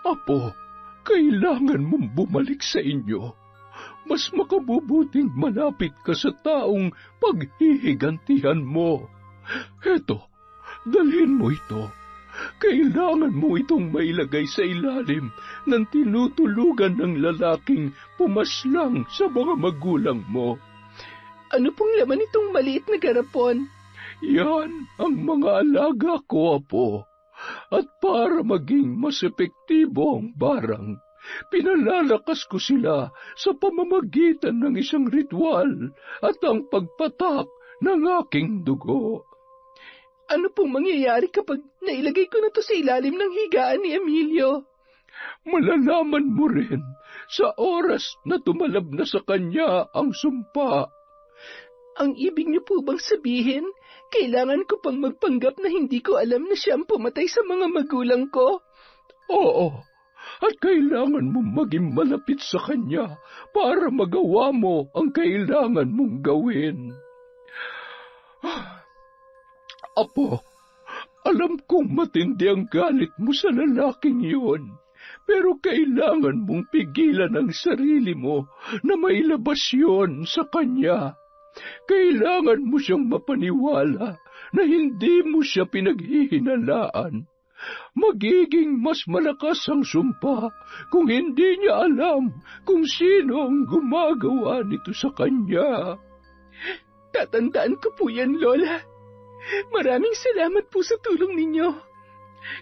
S2: Apo, kailangan mong bumalik sa inyo. Mas makabubuting malapit ka sa taong paghihigantihan mo. Heto, dalhin mo ito. Kailangan mo itong mailagay sa ilalim ng tinutulugan ng lalaking pumaslang sa mga magulang mo.
S3: Ano pong laman itong maliit na garapon?
S2: Yan ang mga alaga ko, Apo. At para maging mas epektibo ang barang, pinalalakas ko sila sa pamamagitan ng isang ritual at ang pagpatak ng aking dugo.
S3: Ano pong mangyayari kapag nailagay ko na to sa ilalim ng higaan ni Emilio?
S2: Malalaman mo rin sa oras na tumalab na sa kanya ang sumpa.
S3: Ang ibig niyo po bang sabihin, kailangan ko pang magpanggap na hindi ko alam na siya ang pumatay sa mga magulang ko?
S2: Oo, at kailangan mo maging malapit sa kanya para magawa mo ang kailangan mong gawin. Apo, alam kong matindi ang galit mo sa lalaking yun, pero kailangan mong pigilan ang sarili mo na mailabas yun sa kanya. Kailangan mo siyang mapaniwala na hindi mo siya pinaghihinalaan. Magiging mas malakas ang sumpa kung hindi niya alam kung sino ang gumagawa nito sa kanya.
S3: Tatandaan ko po yan, Lola. Maraming salamat po sa tulong ninyo.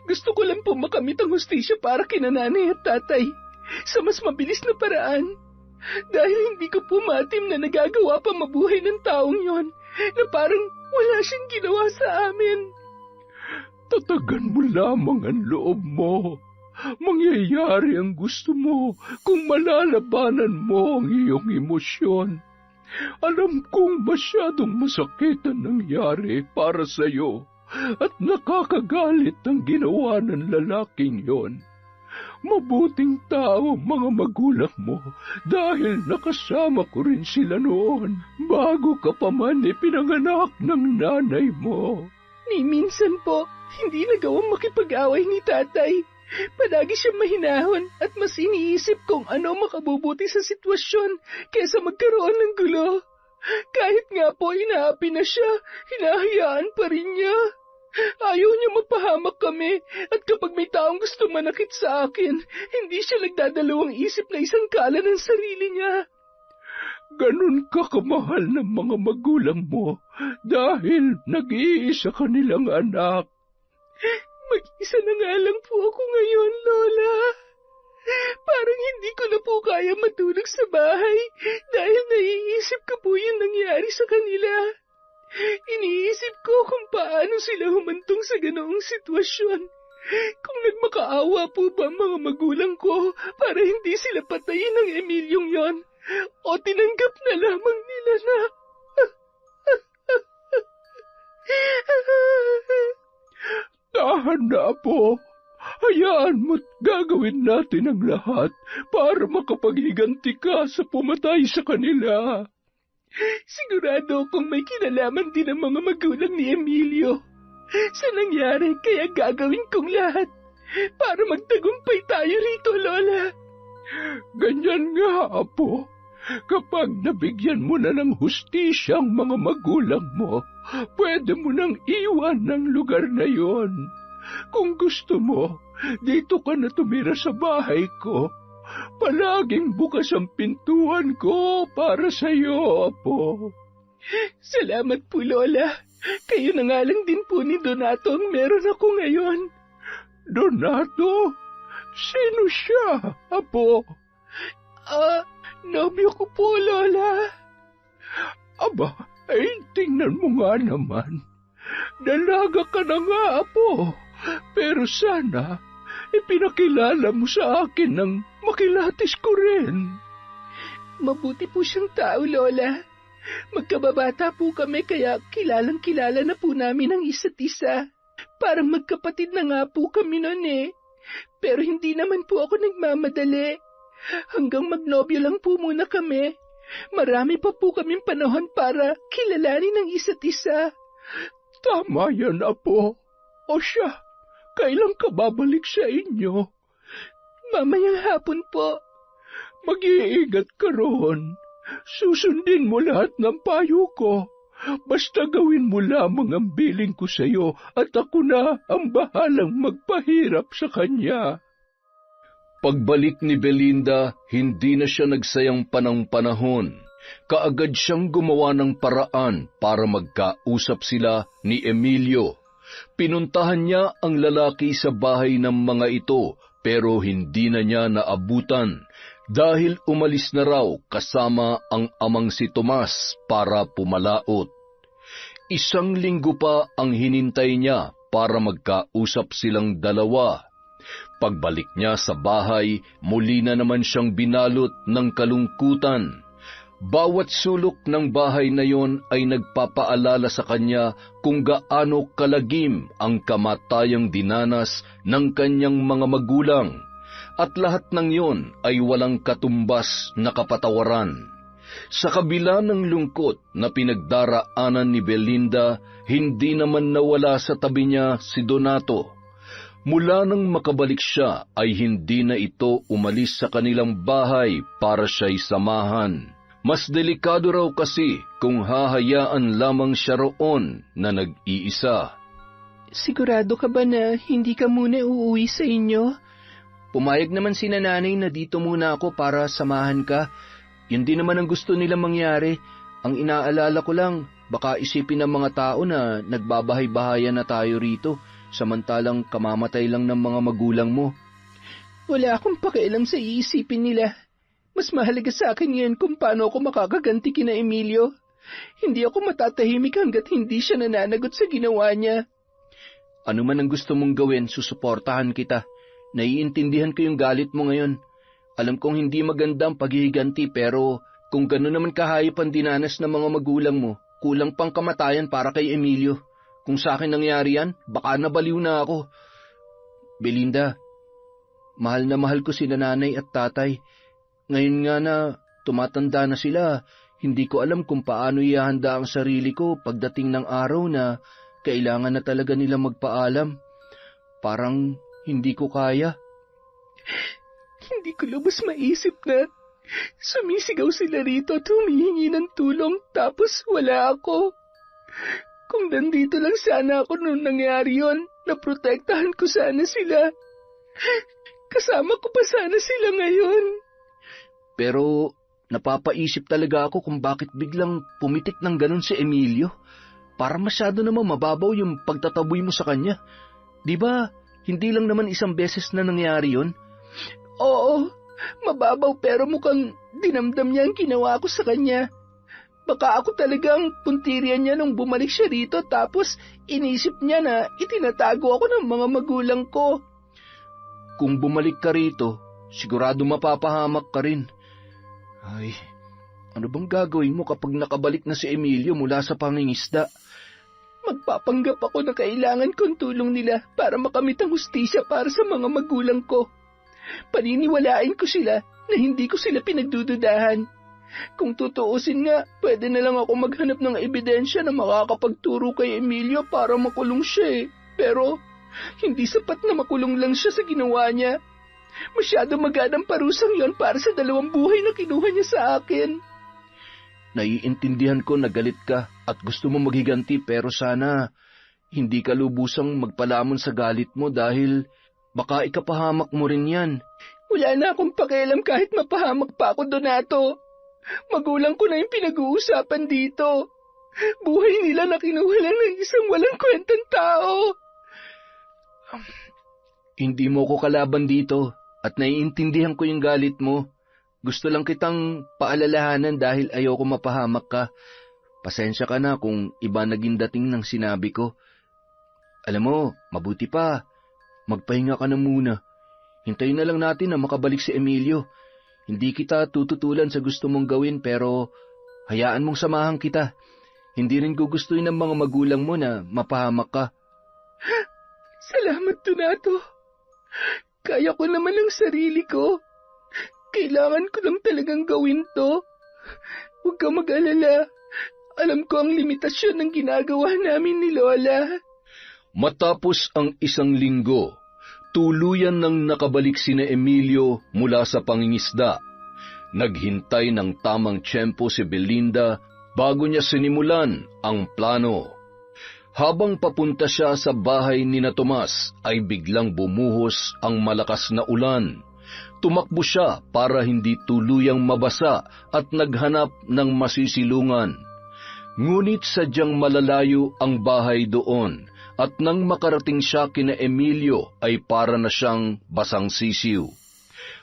S3: Gusto ko lang po makamit ang hustisya para kina nanay at tatay sa mas mabilis na paraan. Dahil hindi ko po matim na nagagawa pa mabuhay ng taong yon na parang wala siyang ginawa sa amin.
S2: Tatagan mo lamang ang loob mo. Mangyayari ang gusto mo kung malalabanan mo ang iyong emosyon. Alam kong masyadong masakit ang nangyari para sa iyo at nakakagalit ang ginawa ng lalaking yon. Mabuting tao mga magulang mo dahil nakasama ko rin sila noon bago ka pa man ipinanganak ng nanay mo.
S3: Ni minsan po, hindi nagawang makipag-away ni tatay. Palagi siyang mahinahon at mas iniisip kung ano makabubuti sa sitwasyon kaysa magkaroon ng gulo. Kahit nga po inaapi na siya, hinahayaan pa rin niya. Ayaw niya mapahamak kami at kapag may taong gusto manakit sa akin, hindi siya nagdadalawang isip na isang kala ng sarili niya.
S2: Ganun ka kamahal ng mga magulang mo dahil nag-iisa kanilang anak.
S3: Mag-isa na nga lang po ako ngayon, Lola. Parang hindi ko na po kaya matulog sa bahay dahil naiisip ko po yung nangyari sa kanila. Iniisip ko kung paano sila humantong sa ganoong sitwasyon. Kung nagmakaawa po ba mga magulang ko para hindi sila patayin ng Emilyong yon o tinanggap na lamang nila na...
S2: Tahan na po. Hayaan mo't gagawin natin ang lahat para makapaghiganti ka sa pumatay sa kanila.
S3: Sigurado kung may kinalaman din ang mga magulang ni Emilio sa nangyari, kaya gagawin kong lahat para magtagumpay tayo rito, Lola.
S2: Ganyan nga, Apo. Kapag nabigyan mo na ng hustisya ang mga magulang mo, pwede mo nang iwan ng lugar na yon. Kung gusto mo, dito ka na tumira sa bahay ko. Palaging bukas ang pintuan ko para sa iyo, Apo.
S3: Salamat po, Lola. Kayo na nga lang din po ni Donato ang meron ako ngayon.
S2: Donato? Sino siya, Apo?
S3: Nobyo ko po, Lola.
S2: Aba, ay tingnan mo nga naman. Dalaga ka na nga, Apo. Pero sana, ipinakilala mo sa akin ng makilatis ko rin.
S3: Mabuti po siyang tao, Lola. Magkababata po kami kaya kilalang-kilala na po namin ang isa't isa. Parang magkapatid na nga po kami noon eh. Pero hindi naman po ako nagmamadali. Hanggang magnobyo lang po muna kami. Marami pa po kaming panahon para kilalanin ang isa't isa.
S2: Tama yan, Apo. O siya, kailan ka babalik sa inyo?
S3: Mamayang hapon po.
S2: Mag-iingat ka roon. Susundin mo lahat ng payo ko. Basta gawin mo lamang ang biling ko sa iyo at ako na ang bahalang magpahirap sa kanya.
S1: Pagbalik ni Belinda, hindi na siya nagsayang panahon. Kaagad siyang gumawa ng paraan para magkausap sila ni Emilio. Pinuntahan niya ang lalaki sa bahay ng mga ito pero hindi na niya naabutan dahil umalis na raw kasama ang amang si Tomas para pumalaot. 1 linggo pa ang hinintay niya para magkausap silang dalawa. Pagbalik niya sa bahay, muli na naman siyang binalot ng kalungkutan. Bawat sulok ng bahay na yon ay nagpapaalala sa kanya kung gaano kalagim ang kamatayang dinanas ng kanyang mga magulang, at lahat ng yon ay walang katumbas na kapatawaran. Sa kabila ng lungkot na pinagdaraanan ni Belinda, hindi naman nawala sa tabi niya si Donato. Mula nang makabalik siya ay hindi na ito umalis sa kanilang bahay para siya'y samahan. Mas delikado raw kasi kung hahayaan lamang siya roon na nag-iisa.
S3: Sigurado ka ba na hindi ka muna uuwi sa inyo? Pumayag naman si nanay na dito muna ako para samahan ka. Yun din naman ang gusto nilang mangyari. Ang inaalala ko lang, baka isipin ng mga tao na nagbabahay-bahayan na tayo rito, samantalang kamamatay lang ng mga magulang mo. Wala akong pakialam sa iisipin nila. Mas mahalaga sa akin ngayon kung paano ako makakaganti kina Emilio. Hindi ako matatahimik hanggat hindi siya nananagot sa ginawa niya. Ano man ang gusto mong gawin, susuportahan kita. Naiintindihan ko yung galit mo ngayon. Alam kong hindi maganda ang paghihiganti pero kung gano'n naman kahayop ang dinanas ng mga magulang mo, kulang pang kamatayan para kay Emilio. Kung sa akin nangyari yan, baka nabaliw na ako. Belinda, mahal na mahal ko si nanay at tatay. Ngayon nga na tumatanda na sila, hindi ko alam kung paano ihahanda ang sarili ko pagdating ng araw na kailangan na talaga nila magpaalam. Parang hindi ko kaya. Hindi ko lubos maisip na sumisigaw sila rito at humihingi ng tulong tapos wala ako. Kung nandito lang sana ako nung nangyari yon, naprotektahan ko sana sila. Kasama ko pa sana sila ngayon. Pero napapaisip talaga ako kung bakit biglang pumitik ng ganun si Emilio. Para masyado naman mababaw yung pagtataboy mo sa kanya. Di ba, hindi lang naman isang beses na nangyari yon? Oo, mababaw pero mukhang dinamdam niya ang ginawa ko sa kanya. Baka ako talagang puntirian niya nung bumalik siya rito tapos inisip niya na itinatago ako ng mga magulang ko. Kung bumalik ka rito, sigurado mapapahamak ka rin. Ay, ano bang gagawin mo kapag nakabalik na si Emilio mula sa pangingisda? Magpapanggap ako na kailangan kong tulong nila para makamit ang hustisya para sa mga magulang ko. Paniniwalain ko sila na hindi ko sila pinagdududahan. Kung tutuusin nga, pwede na lang ako maghanap ng ebidensya na makakapagturo kay Emilio para makulong siya eh. Pero hindi sapat na makulong lang siya sa ginawa niya. Masyado maganang parusang yon para sa 2 buhay na kinuha niya sa akin. Naiintindihan ko na galit ka at gusto mo maghiganti pero sana hindi ka lubusang magpalamon sa galit mo dahil baka ikapahamak mo rin yan. Wala na akong pakialam kahit mapahamak pa ako, Donato. Magulang ko na yung pinag-uusapan dito. Buhay nila na kinuha lang ng isang walang kwentang tao. Hindi mo ko kalaban dito at naiintindihan ko yung galit mo. Gusto lang kitang paalalahanan dahil ayoko mapahamak ka. Pasensya ka na kung iba naging dating ng sinabi ko. Alam mo, mabuti pa. Magpahinga ka na muna. Hintayin na lang natin na makabalik si Emilio. Hindi kita tututulan sa gusto mong gawin pero hayaan mong samahan kita. Hindi rin gugustuhin ng mga magulang mo na mapahamak ka. Salamat, Donato. Kaya ko naman ang sarili ko. Kailangan ko lang talagang gawin to. Huwag kang mag-alala. Alam ko ang limitasyon ng ginagawa namin ni Lola.
S1: Matapos ang isang linggo, tuluyan nang nakabalik sina Emilio mula sa pangingisda. Naghintay ng tamang tiyempo si Belinda bago niya sinimulan ang plano. Habang papunta siya sa bahay ni na Tomas ay biglang bumuhos ang malakas na ulan. Tumakbo siya para hindi tuluyang mabasa at naghanap ng masisilungan. Ngunit sadyang malalayo ang bahay doon at nang makarating siya kina Emilio ay para na siyang basang sisiw.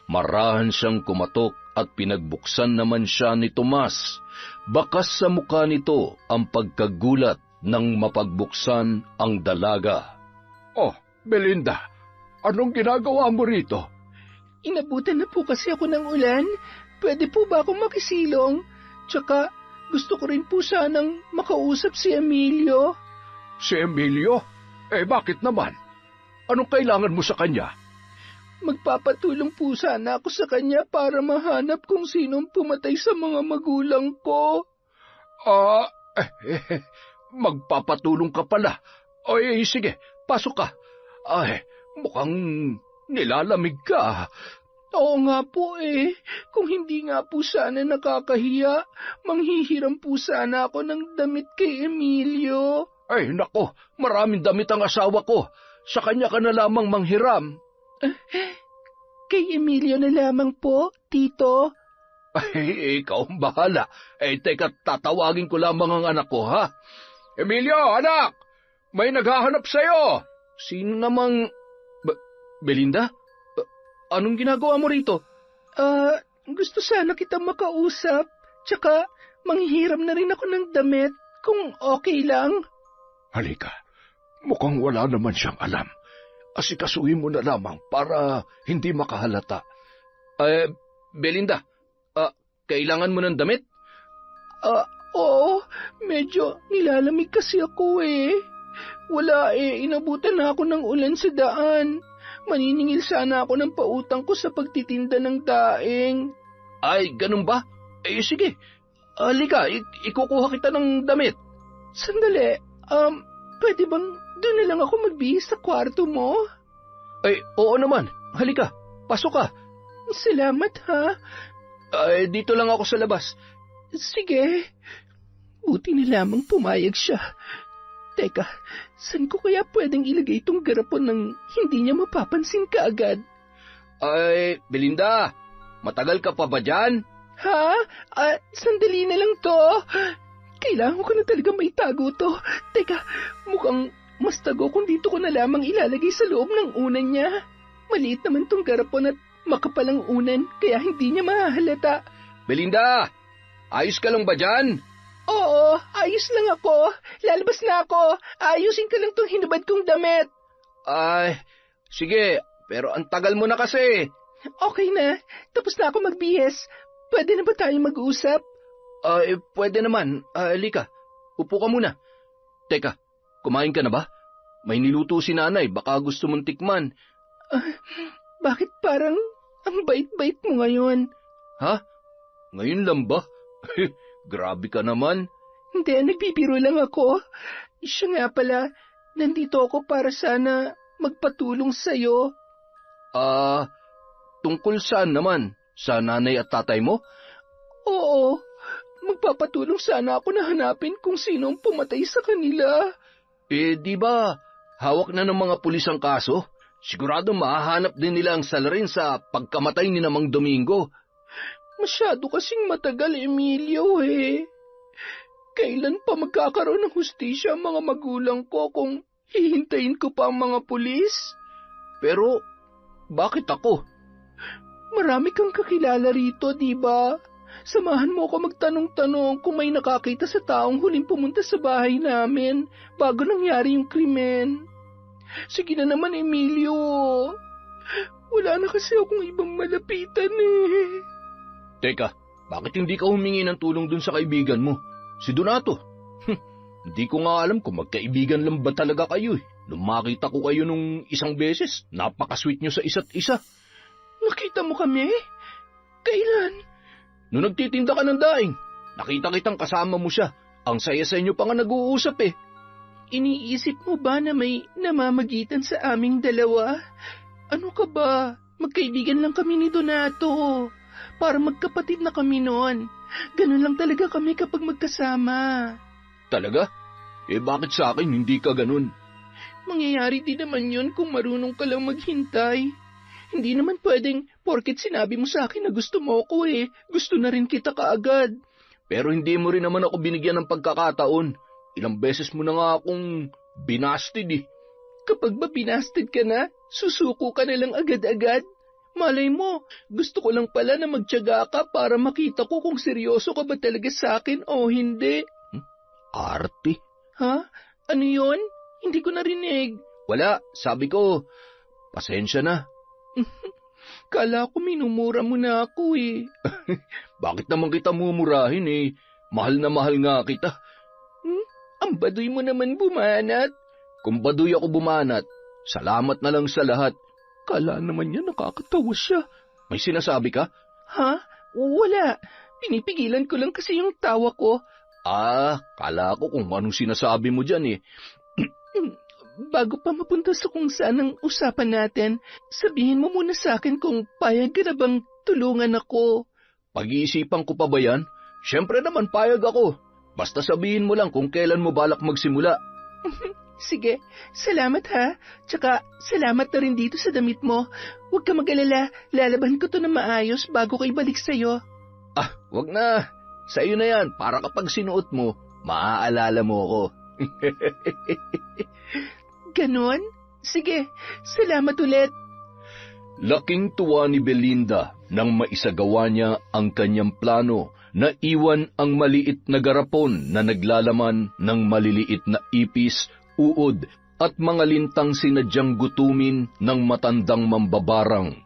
S1: Marahan siyang kumatok at pinagbuksan naman siya ni Tomas. Bakas sa mukha nito ang pagkagulat nang mapagbuksan ang dalaga.
S2: Oh, Belinda, anong ginagawa mo rito?
S3: Inabutan na po kasi ako ng ulan. Pwede po ba akong makisilong? Tsaka gusto ko rin po sanang makausap si Emilio.
S2: Si Emilio? Bakit naman? Anong kailangan mo sa kanya?
S3: Magpapatulong po sana ako sa kanya para mahanap kung sinong pumatay sa mga magulang ko.
S2: Magpapatulong ka pala. Sige, pasok ka. Mukhang nilalamig ka.
S3: Oo nga po Kung hindi nga po sana nakakahiya, manghihiram po sana ako ng damit kay Emilio.
S2: Nako, maraming damit ang asawa ko. Sa kanya ka na lamang manghiram.
S3: Kay Emilio na lamang po, Tito.
S2: Ikaw ang bahala. Teka, tatawagin ko lamang ang anak ko, ha? Emilio, anak! May naghahanap sa'yo!
S1: Sino namang... Belinda? Anong ginagawa mo rito?
S3: Gusto sana kitang makausap. Tsaka, manghihiram na rin ako ng damit, kung okay lang.
S2: Halika, mukhang wala naman siyang alam. Asikasuhin mo na lamang para hindi makahalata.
S1: Belinda, kailangan mo ng damit?
S3: Oo, medyo nilalamig kasi ako Wala inabutan na ako ng ulan sa daan. Maniningil sana ako ng pautang ko sa pagtitinda ng daing.
S1: Ay, ganun ba? Sige. Halika, ikukuha kita ng damit.
S3: Sandali, pwede bang doon na lang ako magbihis sa kwarto mo?
S1: Oo naman. Halika, pasok ka.
S3: Salamat ha.
S1: Dito lang ako sa labas.
S3: Sige. Buti na lamang pumayag siya. Teka, saan ko kaya pwedeng ilagay itong garapon nang hindi niya mapapansin kaagad?
S1: Belinda, matagal ka pa ba dyan?
S3: Ha? Sandali na lang to. Kailangan ko na talaga maitago to. Teka, mukhang mas tago kung dito ko na lamang ilalagay sa loob ng unan niya. Maliit naman tong garapon at makapalang unan, kaya hindi niya mahahalata.
S1: Belinda, ayos ka lang ba dyan?
S3: Oo, ayos lang ako. Lalabas na ako. Ayusin ka lang tong hinubad kong damit.
S1: Sige, pero ang tagal mo na kasi.
S3: Okay na, tapos na ako magbihis. Pwede na ba tayo mag-usap?
S1: Pwede naman. Halika, upo ka muna. Teka, kumain ka na ba? May niluto si nanay, baka gusto mong tikman.
S3: Bakit parang ang bait-bait mo ngayon?
S1: Ha? Ngayon lang ba? Grabe ka naman.
S3: Hindi, nagbibiro lang ako. Siya nga pala, nandito ako para sana magpatulong sa'yo.
S1: Tungkol saan naman? Sa nanay at tatay mo?
S3: Oo, magpapatulong sana ako na hanapin kung sino ang pumatay sa kanila.
S1: Di ba hawak na ng mga pulis ang kaso? Sigurado mahahanap din nila ang salarin sa pagkamatay ni Mang Domingo.
S3: Masyado kasing matagal, Emilio Kailan pa magkakaroon ng hustisya ang mga magulang ko kung hihintayin ko pa ang mga pulis?
S1: Pero, bakit ako?
S3: Marami kang kakilala rito, di ba? Samahan mo ako magtanong-tanong kung may nakakita sa taong huling pumunta sa bahay namin bago nangyari yung krimen. Sige na naman, Emilio. Wala na kasi akong ibang malapitan
S1: Teka, bakit hindi ka humingi ng tulong dun sa kaibigan mo? Si Donato. Hindi ko nga alam kung magkaibigan lang ba talaga kayo Nung makita ko kayo nung isang beses, napaka-sweet nyo sa isa't isa.
S3: Nakita mo kami? Kailan?
S2: Nung nagtitinda ka ng daing, nakita kitang kasama mo siya. Ang saya sa inyo pa nga nag-uusap eh.
S3: Iniisip mo ba na may namamagitan sa aming dalawa? Ano ka ba? Magkaibigan lang kami ni Donato. Para magkapatid na kami noon. Ganun lang talaga kami kapag magkasama.
S2: Talaga? Eh bakit sa akin hindi ka ganun?
S3: Mangyayari din naman yun kung marunong ka lang maghintay. Hindi naman pwedeng porket sinabi mo sa akin na gusto mo ako gusto na rin kita kaagad.
S2: Pero hindi mo rin naman ako binigyan ng pagkakataon. Ilang beses mo na nga akong binasted eh.
S3: Kapag ba binasted ka na, susuko ka na lang agad-agad. Malay mo, gusto ko lang pala na magtiyaga ka para makita ko kung seryoso ka ba talaga sa akin o hindi.
S2: Arte?
S3: Ha? Ano yon? Hindi ko narinig.
S2: Wala, sabi ko, pasensya na.
S3: Kala ko minumura mo na ako
S2: Bakit naman kita mumurahin eh? Mahal na mahal nga kita.
S3: Ang baduy mo naman bumanat.
S2: Kung baduy ako bumanat, salamat na lang sa lahat.
S3: Kala naman niya nakakatawa siya.
S2: May sinasabi ka?
S3: Ha? Wala. Pinipigilan ko lang kasi yung tawa ko.
S2: Kala ko kung anong sinasabi mo dyan eh.
S3: Bago pa mapunta sa kung saan ang usapan natin, sabihin mo muna sa akin kung payag ka na bang tulungan ako.
S2: Pag-iisipan ko pa ba yan? Siyempre naman payag ako. Basta sabihin mo lang kung kailan mo balak magsimula.
S3: Sige, salamat ha. Tsaka salamat na rin dito sa damit mo. Huwag ka mag-alala, lalaban ko to na maayos bago ko ibalik sa'yo.
S2: Wag na. Sa'yo na yan, para kapag sinuot mo, maaalala mo ako.
S3: Ganon? Sige, salamat ulit.
S1: Laking tuwa ni Belinda nang maisagawa niya ang kanyang plano na iwan ang maliit na garapon na naglalaman ng maliliit na ipis, uod at mga lintang sinadyang gutumin ng matandang mambabarang.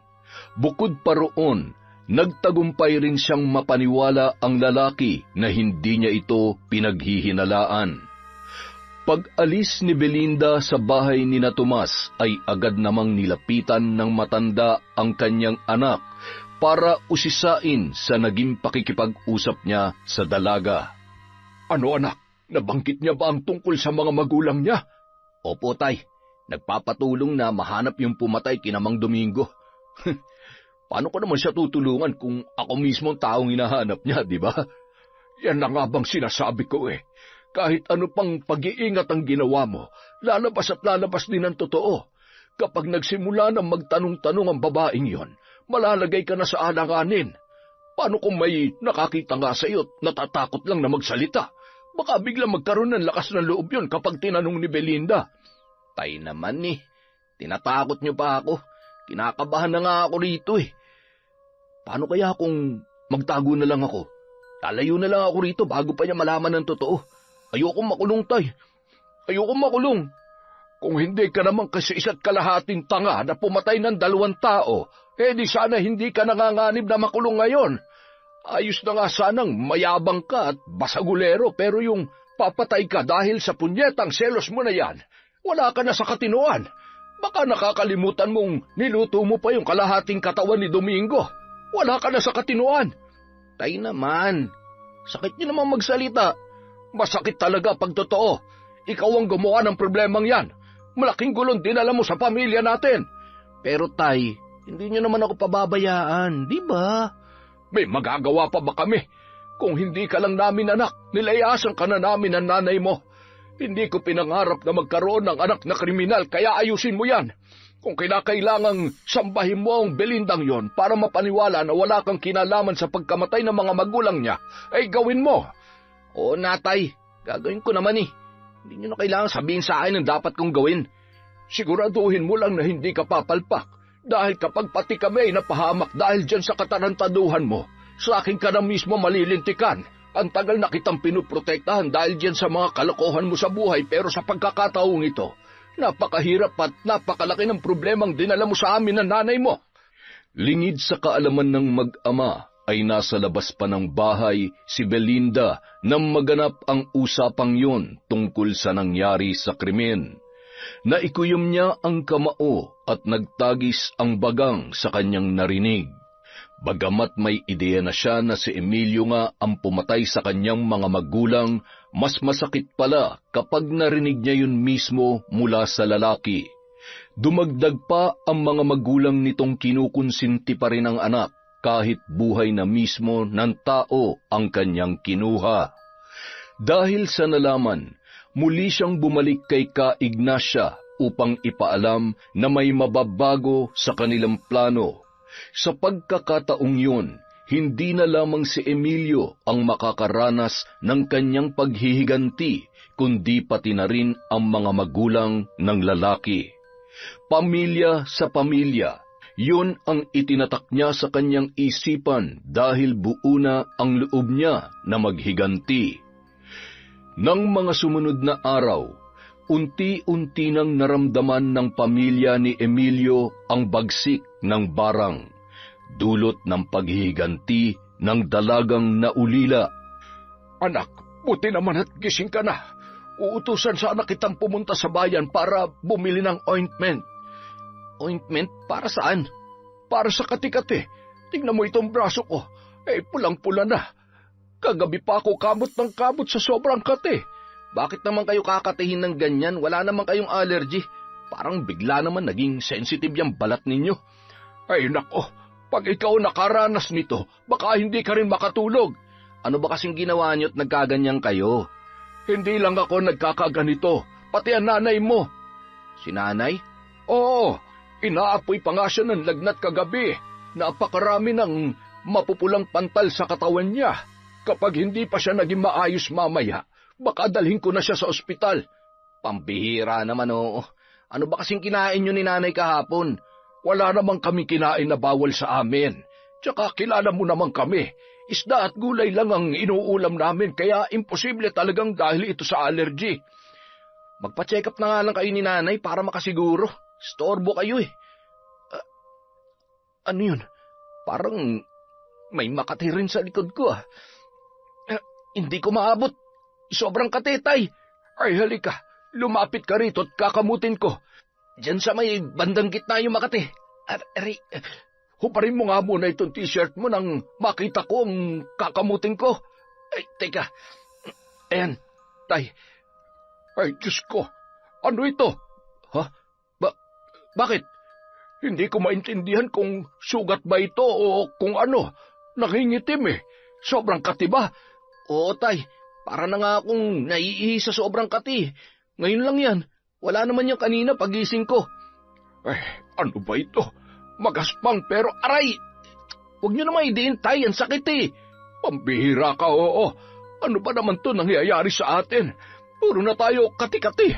S1: Bukod pa roon, nagtagumpay rin siyang mapaniwala ang lalaki na hindi niya ito pinaghihinalaan. Pag-alis ni Belinda sa bahay ni na Tomas ay agad namang nilapitan ng matanda ang kanyang anak para usisain sa naging pakikipag-usap niya sa dalaga.
S2: Ano anak? Nabanggit niya ba ang tungkol sa mga magulang niya? Opo tay, nagpapatulong na mahanap yung pumatay kina Mang Domingo. Paano ko naman siya tutulungan kung ako mismo ang taong hinahanap niya, di ba? Yan na nga bang sinasabi ko eh. Kahit ano pang pag-iingat ang ginawa mo, lalabas at lalabas din ang totoo. Kapag nagsimula na magtanong-tanong ang babaeng yon, malalagay ka na sa alanganin. Paano kung may nakakita nga sa iyo at natatakot lang na magsalita? Baka biglang magkaroon ng lakas ng loob yon kapag tinanong ni Belinda. Tay naman tinatakot niyo pa ako. Kinakabahan na nga ako rito eh. Paano kaya kung magtago na lang ako? Lalayo na lang ako rito bago pa niya malaman ng totoo. Ayokong makulong, tay. Ayokong makulong. Kung hindi ka naman kasi isa't kalahating tanga na pumatay ng 2 tao, di sana hindi ka nanganganib na makulong ngayon. Ayos na nga sanang mayabang ka at basagulero, pero yung papatay ka dahil sa punyetang selos mo na yan, wala ka na sa katinuan. Baka nakakalimutan mong niluto mo pa yung kalahating katawan ni Domingo. Wala ka na sa katinuan. Tay naman, sakit niyo naman magsalita. Masakit talaga pag totoo. Ikaw ang gumawa ng problemang yan. Malaking gulong din alam mo sa pamilya natin. Pero tay, hindi niyo naman ako pababayaan, di ba? May magagawa pa ba kami? Kung hindi ka lang namin anak, nilayasan ka na namin ang nanay mo. Hindi ko pinangarap na magkaroon ng anak na kriminal, kaya ayusin mo yan. Kung kinakailangang sambahin mo ang Belindang yon para mapaniwala na wala kang kinalaman sa pagkamatay ng mga magulang niya, ay gawin mo. Oo natay, gagawin ko naman Hindi nyo na kailangan sabihin sa akin ang dapat kong gawin. Siguraduhin mo lang na hindi ka papalpak. Dahil kapag pati kami ay napahamak dahil dyan sa katarantaduhan mo, sa akin ka na mismo malilintikan. Ang tagal na kitang pinuprotektahan dahil dyan sa mga kalokohan mo sa buhay, pero sa pagkakataong ito, napakahirap at napakalaki ng problemang dinala mo sa amin ng nanay mo.
S1: Lingid sa kaalaman ng mag-ama, ay nasa labas pa ng bahay si Belinda nang maganap ang usapang yon tungkol sa nangyari sa krimen. Naikuyom niya ang kamao at nagtagis ang bagang sa kanyang narinig. Bagamat may ideya na siya na si Emilio nga ang pumatay sa kanyang mga magulang, mas masakit pala kapag narinig niya yun mismo mula sa lalaki. Dumagdag pa ang mga magulang nitong kinukonsinti pa rin ang anak kahit buhay na mismo ng tao ang kanyang kinuha. Dahil sa nalaman, muli siyang bumalik kay Ka Ignacia upang ipaalam na may mababago sa kanilang plano. Sa pagkakataong yun, hindi na lamang si Emilio ang makakaranas ng kanyang paghihiganti, kundi pati na rin ang mga magulang ng lalaki. Pamilya sa pamilya, yun ang itinatak niya sa kanyang isipan dahil buo na ang loob niya na maghiganti. Nang mga sumunod na araw, unti-unti nang naramdaman ng pamilya ni Emilio ang bagsik ng barang, dulot ng paghihiganti ng dalagang naulila.
S2: Anak, buti naman at gising ka na. Uutusan sana kitang pumunta sa bayan para bumili ng ointment.
S3: Ointment? Para saan?
S2: Para sa kati-kati. Tingnan mo itong braso ko. Pulang-pula na. Kagabi pa ako kamot ng kamot sa sobrang kati.
S3: Bakit naman kayo kakatihin ng ganyan? Wala naman kayong allergy. Parang bigla naman naging sensitive yung balat ninyo.
S2: Ay nako, pag ikaw nakaranas nito, baka hindi ka rin makatulog.
S3: Ano ba kasing ginawa niyo at nagkaganyan kayo?
S2: Hindi lang ako nagkakaganito, pati ang nanay mo.
S3: Si nanay?
S2: Oo, inaapoy pa nga siya ng lagnat kagabi. Napakarami ng mapupulang pantal sa katawan niya. Kapag hindi pa siya naging maayos mamaya, baka dalhin ko na siya sa ospital.
S3: Pambihira naman oo. Ano ba kasing kinain niyo ni nanay kahapon?
S2: Wala namang kami kinain na bawal sa amin. Tsaka kilala mo naman kami. Isda at gulay lang ang inuulam namin, kaya imposible talagang dahil ito sa allergy.
S3: Magpa-check up na nga lang kayo ni nanay para makasiguro. Storbo kayo eh. Ano yun? Parang may makati rin sa likod ko ah. Hindi ko maabot. Sobrang katetay.
S2: Ay halika, lumapit ka rito at kakamutin ko.
S3: Diyan sa may bandang gitna yung makati.
S2: Huparin mo nga muna itong t-shirt mo nang makita ko ang kakamutin ko.
S3: Ay, teka. Ayan, tay.
S2: Ay, Diyos ko. Ano ito?
S3: Ha? Bakit?
S2: Hindi ko maintindihan kung sugat ba ito o kung ano. Nangingitim eh. Sobrang katiba.
S3: Oo, tay. Para na nga akong naiihi sa sobrang kati. Ngayon lang yan. Wala naman yung kanina pagising ko.
S2: Ano ba ito? Magaspang pero aray!
S3: Huwag niyo naman idiin, tay. Ang sakit eh.
S2: Pambihira ka, oo. Ano ba naman to nangyayari sa atin? Puro na tayo kati-kati.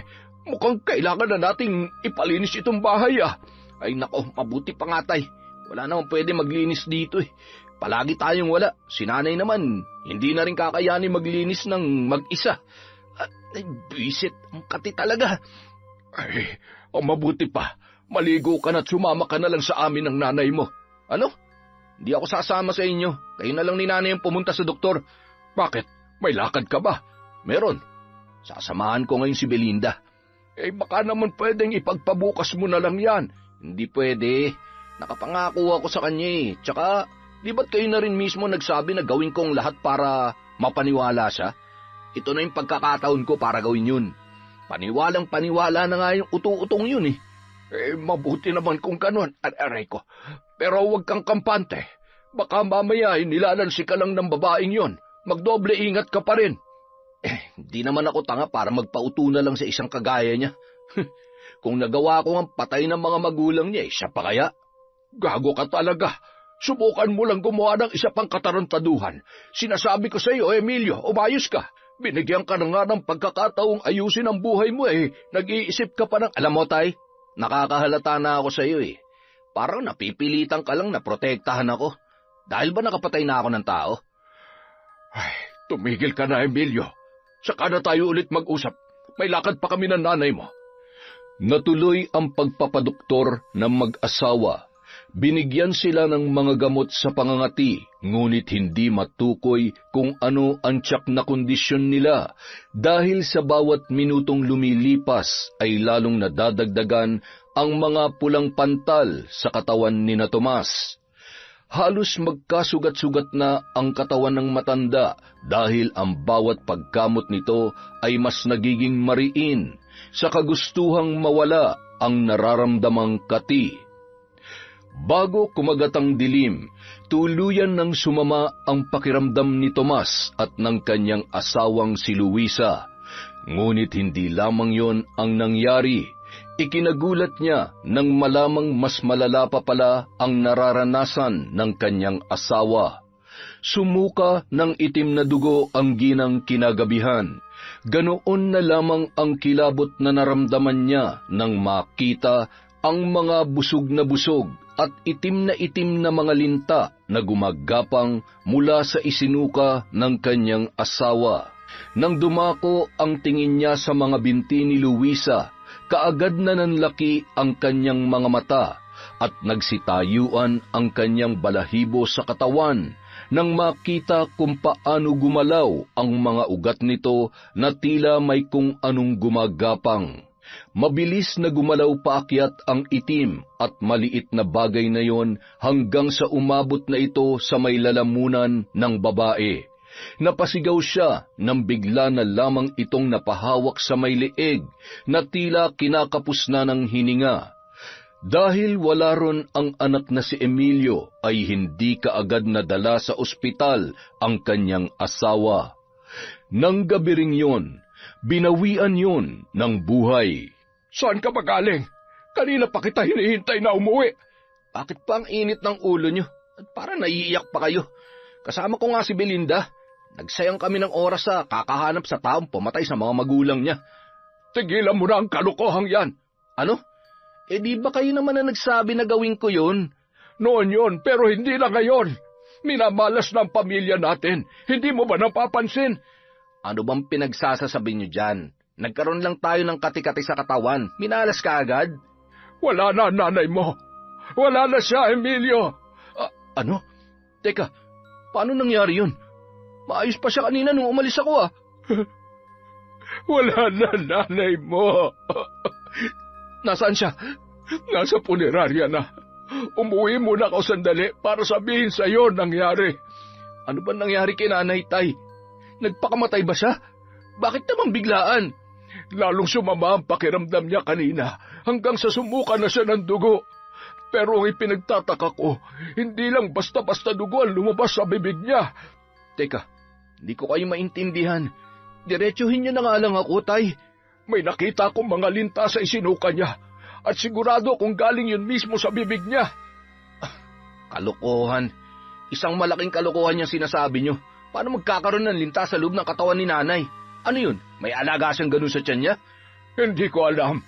S2: Mukhang kailangan na nating ipalinis itong bahay ah.
S3: Ay nako, mabuti pa nga tay. Wala naman pwede maglinis dito eh. Palagi tayong wala. Si nanay naman, hindi na rin kakayanin maglinis ng mag-isa. Ay, bisit. Ang kati talaga.
S2: Ay, ang mabuti pa. Maligo ka na at sumama ka na lang sa amin ng nanay mo.
S3: Ano? Hindi ako sasama sa inyo. Kayo na lang ni nanay yung pumunta sa doktor.
S2: Bakit? May lakad ka ba?
S3: Meron. Sasamahan ko ngayon si Belinda.
S2: Baka naman pwedeng ipagpabukas mo na lang yan.
S3: Hindi pwede. Nakapangako ako sa kanya eh. Tsaka, di ba't kayo na rin mismo nagsabi na gawin kong lahat para mapaniwala siya? Ito na yung pagkakataon ko para gawin yun. Paniwalang paniwala na nga yung utu-utong yun eh.
S2: Mabuti naman kung ganun, aray ko. Pero huwag kang kampante. Baka mamaya nilalansi ka lang ng babaeng yon. Magdoble ingat ka pa rin.
S3: Di naman ako tanga para magpauto na lang sa isang kagaya niya. Kung nagawa ko ang patay ng mga magulang niya, siya pa kaya?
S2: Gago ka talaga. Subukan mo lang gumawa ng isa pang katarantaduhan. Sinasabi ko sa iyo, Emilio, umayos ka. Binigyan ka na nga ng pagkakataong ayusin ang buhay mo Nag-iisip ka pa ng...
S3: Alam mo, tay, nakakahalata na ako sa iyo eh. Parang napipilitan ka lang na protektahan ako. Dahil ba nakapatay na ako ng tao?
S2: Ay, tumigil ka na, Emilio. Saka na tayo ulit mag-usap. May lakad pa kami ng nanay mo.
S1: Natuloy ang pagpapadoktor ng mag-asawa. Binigyan sila ng mga gamot sa pangangati, ngunit hindi matukoy kung ano ang tiyak na kondisyon nila dahil sa bawat minutong lumilipas ay lalong nadadagdagan ang mga pulang pantal sa katawan ni na Tomas. Halos magkasugat-sugat na ang katawan ng matanda dahil ang bawat pagkamot nito ay mas nagiging mariin sa kagustuhang mawala ang nararamdamang kati. Bago kumagat ang dilim, tuluyan nang sumama ang pakiramdam ni Tomas at ng kanyang asawang si Luisa. Ngunit hindi lamang yon ang nangyari. Ikinagulat niya nang malamang mas malala pa pala ang nararanasan ng kanyang asawa. Sumuka ng itim na dugo ang ginang kinagabihan. Ganoon na lamang ang kilabot na naramdaman niya nang makita ang mga busog at itim na mga linta na gumagapang mula sa isinuka ng kanyang asawa. Nang dumako ang tingin niya sa mga binti ni Luisa, kaagad na nanlaki ang kanyang mga mata at nagsitayuan ang kanyang balahibo sa katawan nang makita kung paano gumalaw ang mga ugat nito na tila may kung anong gumagapang. Mabilis na gumalaw paakyat ang itim at maliit na bagay na yon hanggang sa umabot na ito sa may lalamunan ng babae. Napasigaw siya nang bigla na lamang itong napahawak sa may leeg na tila kinakapos na ng hininga. Dahil wala ron ang anak na si Emilio, ay hindi kaagad nadala sa ospital ang kanyang asawa. Nang gabi ring yon, binawian yon ng buhay.
S2: Saan ka ba galing? Kanina pa kita hinihintay na umuwi.
S3: Bakit pa ang init ng ulo nyo? At para naiiyak pa kayo. Kasama ko nga si Belinda. Nagsayang kami ng oras sa kakahanap sa taong pumatay sa mga magulang niya.
S2: Tigilan mo na ang kalokohang yan.
S3: Ano? Di ba kayo naman na nagsabi na gawin ko yun?
S2: Noon yun, pero hindi na ngayon. Minamalas ng pamilya natin. Hindi mo ba napapansin?
S3: Ano bang pinagsasasabi niyo dyan? Nagkaroon lang tayo ng kati-kati sa katawan. Minalas ka agad?
S2: Wala na nanay mo. Wala na siya, Emilio.
S3: Ano? Teka, paano nangyari yun? Maayos pa siya kanina nung umalis ako
S2: Wala na nanay mo.
S3: Nasaan siya?
S2: Nasa punerarya na. Umuwi muna ako sandali para sabihin sa iyo nangyari.
S3: Ano ba nangyari kay Nanay Tay? Nagpakamatay ba siya? Bakit naman biglaan?
S2: Lalong sumama ang pakiramdam niya kanina hanggang sa sumuka na siya ng dugo. Pero ang ipinagtataka ko, hindi lang basta-basta dugo ang lumabas sa bibig niya.
S3: Teka, hindi ko kayo maintindihan. Diretsuhin niyo na nga lang ako, Tay.
S2: May nakita akong mga linta sa isinuka niya at sigurado kung galing yun mismo sa bibig niya.
S3: Kalokohan. Isang malaking kalokohan yung sinasabi niyo. Paano magkakaroon ng linta sa loob ng katawan ni Nanay? Ano yun? May alaga siyang ganun sa tiyan niya?
S2: Hindi ko alam.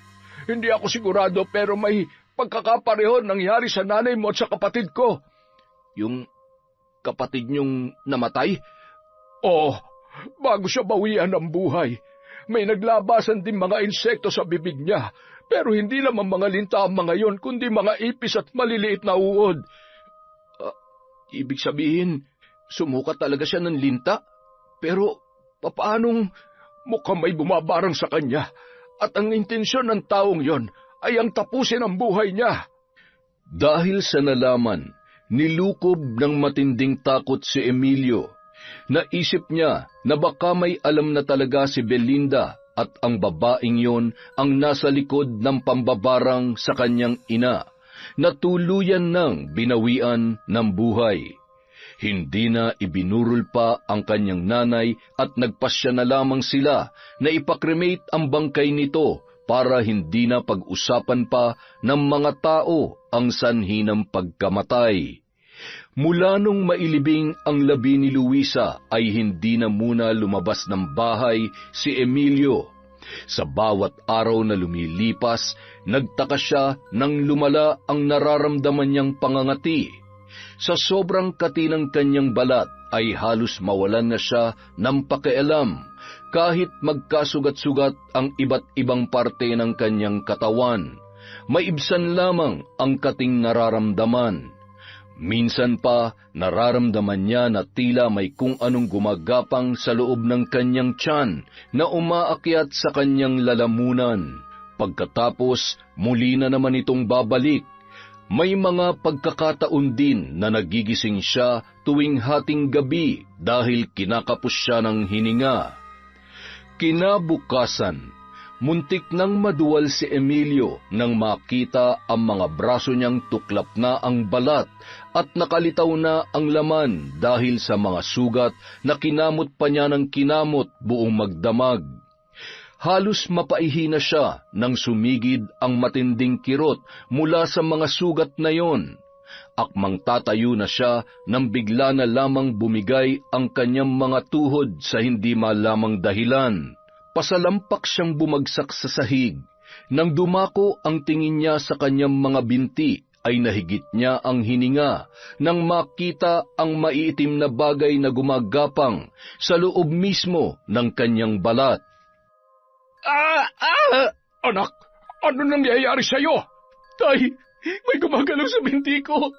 S2: Hindi ako sigurado pero may pagkakapareho nangyari sa nanay mo at sa kapatid ko.
S3: Yung kapatid niyong namatay?
S2: Oo, bago siya bawian ng buhay. May naglabasan din mga insekto sa bibig niya, pero hindi naman mga linta ang mga yon, kundi mga ipis at maliliit na uod.
S3: Ibig sabihin, sumuka talaga siya ng linta? Pero paanong
S2: mukhang may bumabarang sa kanya at ang intensyon ng taong yon ay ang tapusin ang buhay niya?
S1: Dahil sa nalaman, nilukob ng matinding takot si Emilio. Naisip niya na baka may alam na talaga si Belinda at ang babaeng yon ang nasa likod ng pambabarang sa kanyang ina, na tuluyan ng binawian ng buhay. Hindi na ibinurol pa ang kanyang nanay at nagpasya na lamang sila na ipakremate ang bangkay nito para hindi na pag-usapan pa ng mga tao ang sanhi ng pagkamatay. Mula nung mailibing ang labi ni Luisa ay hindi na muna lumabas ng bahay si Emilio. Sa bawat araw na lumilipas, nagtaka siya nang lumala ang nararamdaman niyang pangangati. Sa sobrang kati ng kanyang balat ay halos mawalan na siya ng pakialam kahit magkasugat-sugat ang iba't ibang parte ng kanyang katawan. Maibsan lamang ang kating nararamdaman. Minsan pa, nararamdaman niya na tila may kung anong gumagapang sa loob ng kanyang tiyan na umaakyat sa kanyang lalamunan. Pagkatapos, muli na naman itong babalik. May mga pagkakataon din na nagigising siya tuwing hating gabi dahil kinakapos siya ng hininga. Kinabukasan, muntik nang maduwal si Emilio nang makita ang mga braso niyang tuklap na ang balat at nakalitaw na ang laman dahil sa mga sugat na kinamot pa niya ng kinamot buong magdamag. Halos mapaihi na siya nang sumigid ang matinding kirot mula sa mga sugat na yon. Akmang tatayo na siya nang bigla na lamang bumigay ang kanyang mga tuhod sa hindi malamang dahilan. Pasalampak siyang bumagsak sa sahig. Nang dumako ang tingin niya sa kanyang mga binti, ay nahigit niya ang hininga nang makita ang maiitim na bagay na gumagapang sa loob mismo ng kanyang balat.
S2: Anak, ano nangyayari sa'yo? Tay, may gumagalaw sa binti ko.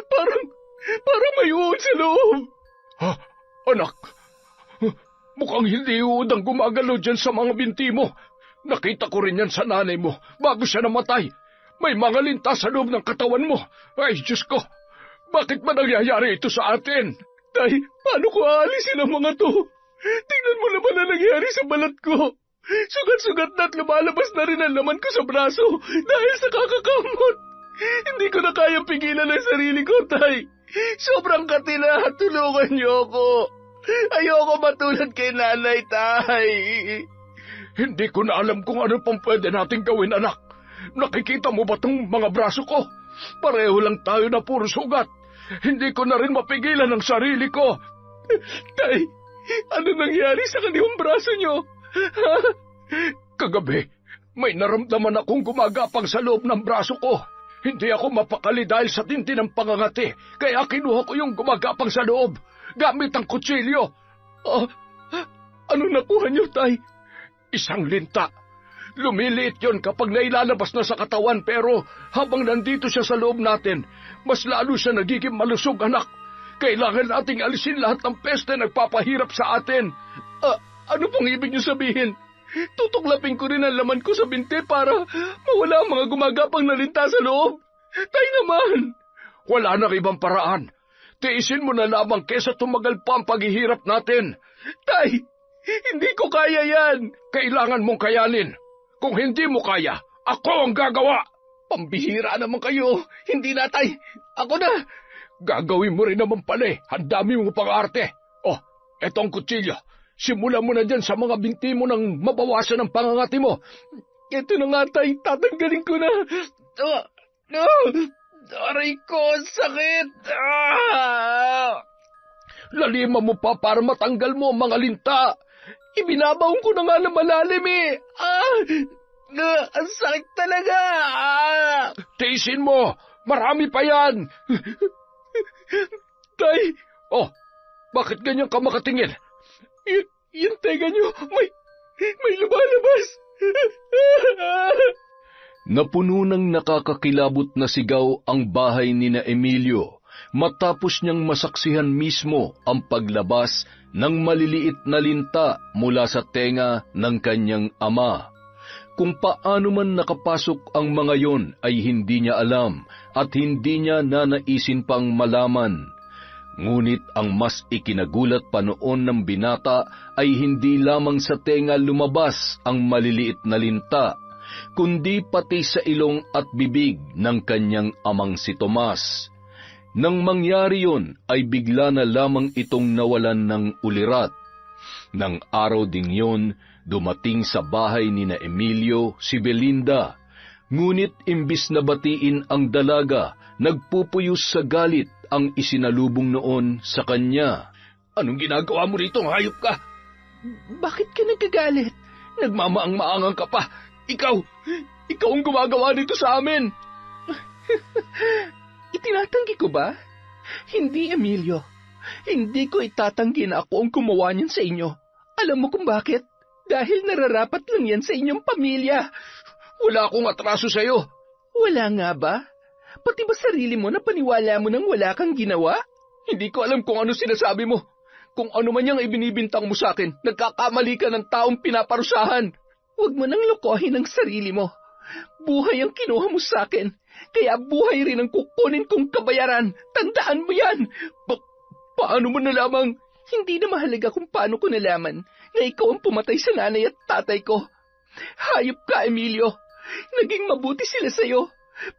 S2: Parang may uod sa loob. Anak, mukhang hindi uod ang gumagalaw dyan sa mga binti mo. Nakita ko rin yan sa nanay mo bago siya namatay. May mga linta sa loob ng katawan mo. Ay, Diyos ko, bakit ba nangyayari ito sa atin? Tay, paano ko aalisin ang mga to? Tingnan mo naman na nangyayari sa balat ko. Sugat-sugat na at lumalabas na rin ang laman ko sa braso dahil sa kakakamot. Hindi ko na kayang pigilan ang sarili ko, Tay. Sobrang kati na. Tulungan niyo ako. Ayoko matulad kay nanay, Tay. Hindi ko na alam kung ano pang pwede nating gawin, anak. Nakikita mo ba tong mga braso ko? Pareho lang tayo na puro sugat. Hindi ko na rin mapigilan ang sarili ko. Tay, ano nangyari sa kanilang braso niyo? Kagabi, may naramdaman akong gumagapang sa loob ng braso ko. Hindi ako mapakali dahil sa tindi ng pangangati, kaya kinuha ko yung gumagapang sa loob, gamit ang kutsilyo. Ano nakuha niyo, Tay? Isang linta. Lumiliit yon kapag nailalabas na sa katawan, pero habang nandito siya sa loob natin, mas lalo siya nagiging malusog, anak. Kailangan nating alisin lahat ng peste na nagpapahirap sa atin. Ano pong ibig niyo sabihin? Tutuklapin ko rin ang laman ko sa binti para mawala ang mga gumagapang na linta sa loob. Tay naman! Wala nang ibang paraan. Tiisin mo na lamang kesa tumagal pa ang paghihirap natin. Tay, hindi ko kaya yan. Kailangan mong kayanin. Kung hindi mo kaya, ako ang gagawa. Pambihira naman kayo. Hindi na, Tay. Ako na. Gagawin mo rin naman pala eh. Ang dami mo pang arte. Etong kutsilyo. Simulan mo na dyan sa mga binti mo nang mabawasan ang pangangati mo. Ito na nga, Tay. Tatanggalin ko na. Aray ko, sakit. Laliman mo pa para matanggal mo ang mga linta. Ibinabaon ko na nga na malalim eh. Ang sakit talaga. Tiisin mo. Marami pa yan. Tay. Bakit ganyan ka makatingin? Yung tega niyo, may lumalabas.
S1: Napuno ng nakakakilabot na sigaw ang bahay ni na Emilio matapos niyang masaksihan mismo ang paglabas ng maliliit na linta mula sa tenga ng kanyang ama. Kung paano man nakapasok ang mga yon ay hindi niya alam at hindi niya nanaisin pang malaman. Ngunit ang mas ikinagulat pa noon ng binata ay hindi lamang sa tenga lumabas ang maliliit na linta, kundi pati sa ilong at bibig ng kanyang amang si Tomas. Nang mangyari yon ay bigla na lamang itong nawalan ng ulirat. Nang araw ding yon, dumating sa bahay ni na Emilio si Belinda, ngunit imbis na batiin ang dalaga, nagpupuyos sa galit ang isinalubong noon sa kanya. Anong ginagawa mo rito, hayop ka?
S3: Bakit ka nagkagalit?
S2: Nagmamaang-maangang ka pa. Ikaw ang gumagawa nito sa amin.
S3: Itinatanggi ko ba? Hindi, Emilio. Hindi ko itatanggi na ako ang gumawa niyan sa inyo. Alam mo kung bakit? Dahil nararapat lang yan sa inyong pamilya.
S2: Wala akong atraso sa'yo.
S3: Wala nga ba? Pati ba sarili mo na paniwala mo nang wala kang ginawa?
S2: Hindi ko alam kung ano sinasabi mo. Kung ano man yung ibinibintang mo sa akin, nagkakamali ka ng taong pinaparusahan.
S3: Huwag mo nang lokohin ang sarili mo. Buhay ang kinuha mo sa akin, kaya buhay rin ang kukunin kong kabayaran. Tandaan mo yan!
S2: Paano mo nalamang?
S3: Hindi na mahalaga kung paano ko nalaman na ikaw ang pumatay sa nanay at tatay ko. Hayop ka, Emilio. Naging mabuti sila sa'yo.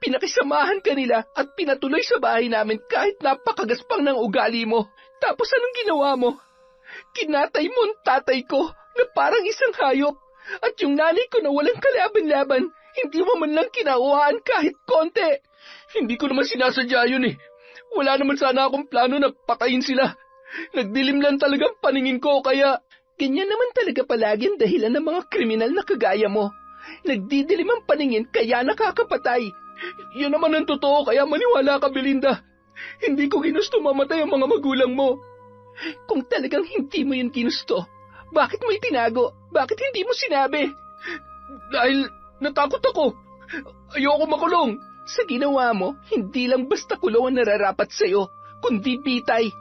S3: Pinakisamahan ka nila at pinatuloy sa bahay namin kahit napakagaspang ng ugali mo. Tapos anong ginawa mo? Kinatay mo ang tatay ko na parang isang hayop. At yung nanay ko na walang kalaban-laban, hindi mo man lang kinauhaan kahit konti.
S2: Hindi ko naman sinasadya yun eh. Wala naman sana akong plano na patayin sila. Nagdilim lang talagang paningin ko kaya...
S3: Ganyan naman talaga palagi ang dahilan ng mga kriminal na kagaya mo. Nagdidilim ang paningin kaya nakakapatay.
S2: Yan naman ang totoo kaya maniwala ka, Belinda. Hindi ko ginusto mamatay ang mga magulang mo.
S3: Kung talagang hindi mo yun ginusto, bakit mo itinago? Bakit hindi mo sinabi?
S2: Dahil natakot ako. Ayoko makulong.
S3: Sa ginawa mo, hindi lang basta kulong ang nararapat sa'yo, kundi bitay.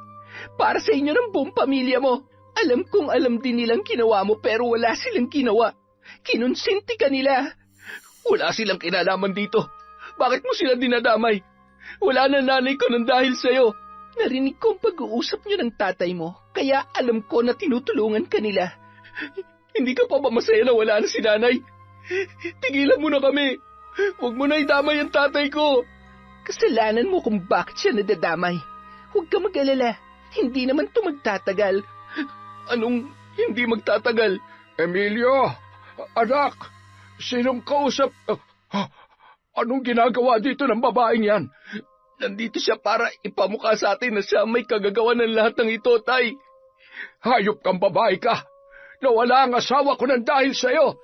S3: Para sa inyo ng buong pamilya mo. Alam kong alam din nilang ginawa mo pero wala silang ginawa. Kinonsinti ka nila.
S2: Wala silang kinalaman dito. Bakit mo sila dinadamay? Wala na nanay ko nang dahil sa'yo.
S3: Narinig ko ang pag-uusap niyo ng tatay mo, kaya alam ko na tinutulungan ka nila.
S2: Hindi ka pa ba masaya na wala na si nanay? Tigilan mo na kami. Huwag mo na idamay ang tatay ko.
S3: Kasalanan mo kung bakit siya nadadamay. Huwag ka mag-alala. Hindi naman ito magtatagal.
S2: Anong hindi magtatagal?
S4: Emilio, anak, sinong kausap? Anong ginagawa dito ng babaeng yan?
S2: Nandito siya para ipamukha sa atin na siya may kagagawa ng lahat ng ito, tay.
S4: Hayop kang babae ka. Nawala ang asawa ko ng dahil sa'yo.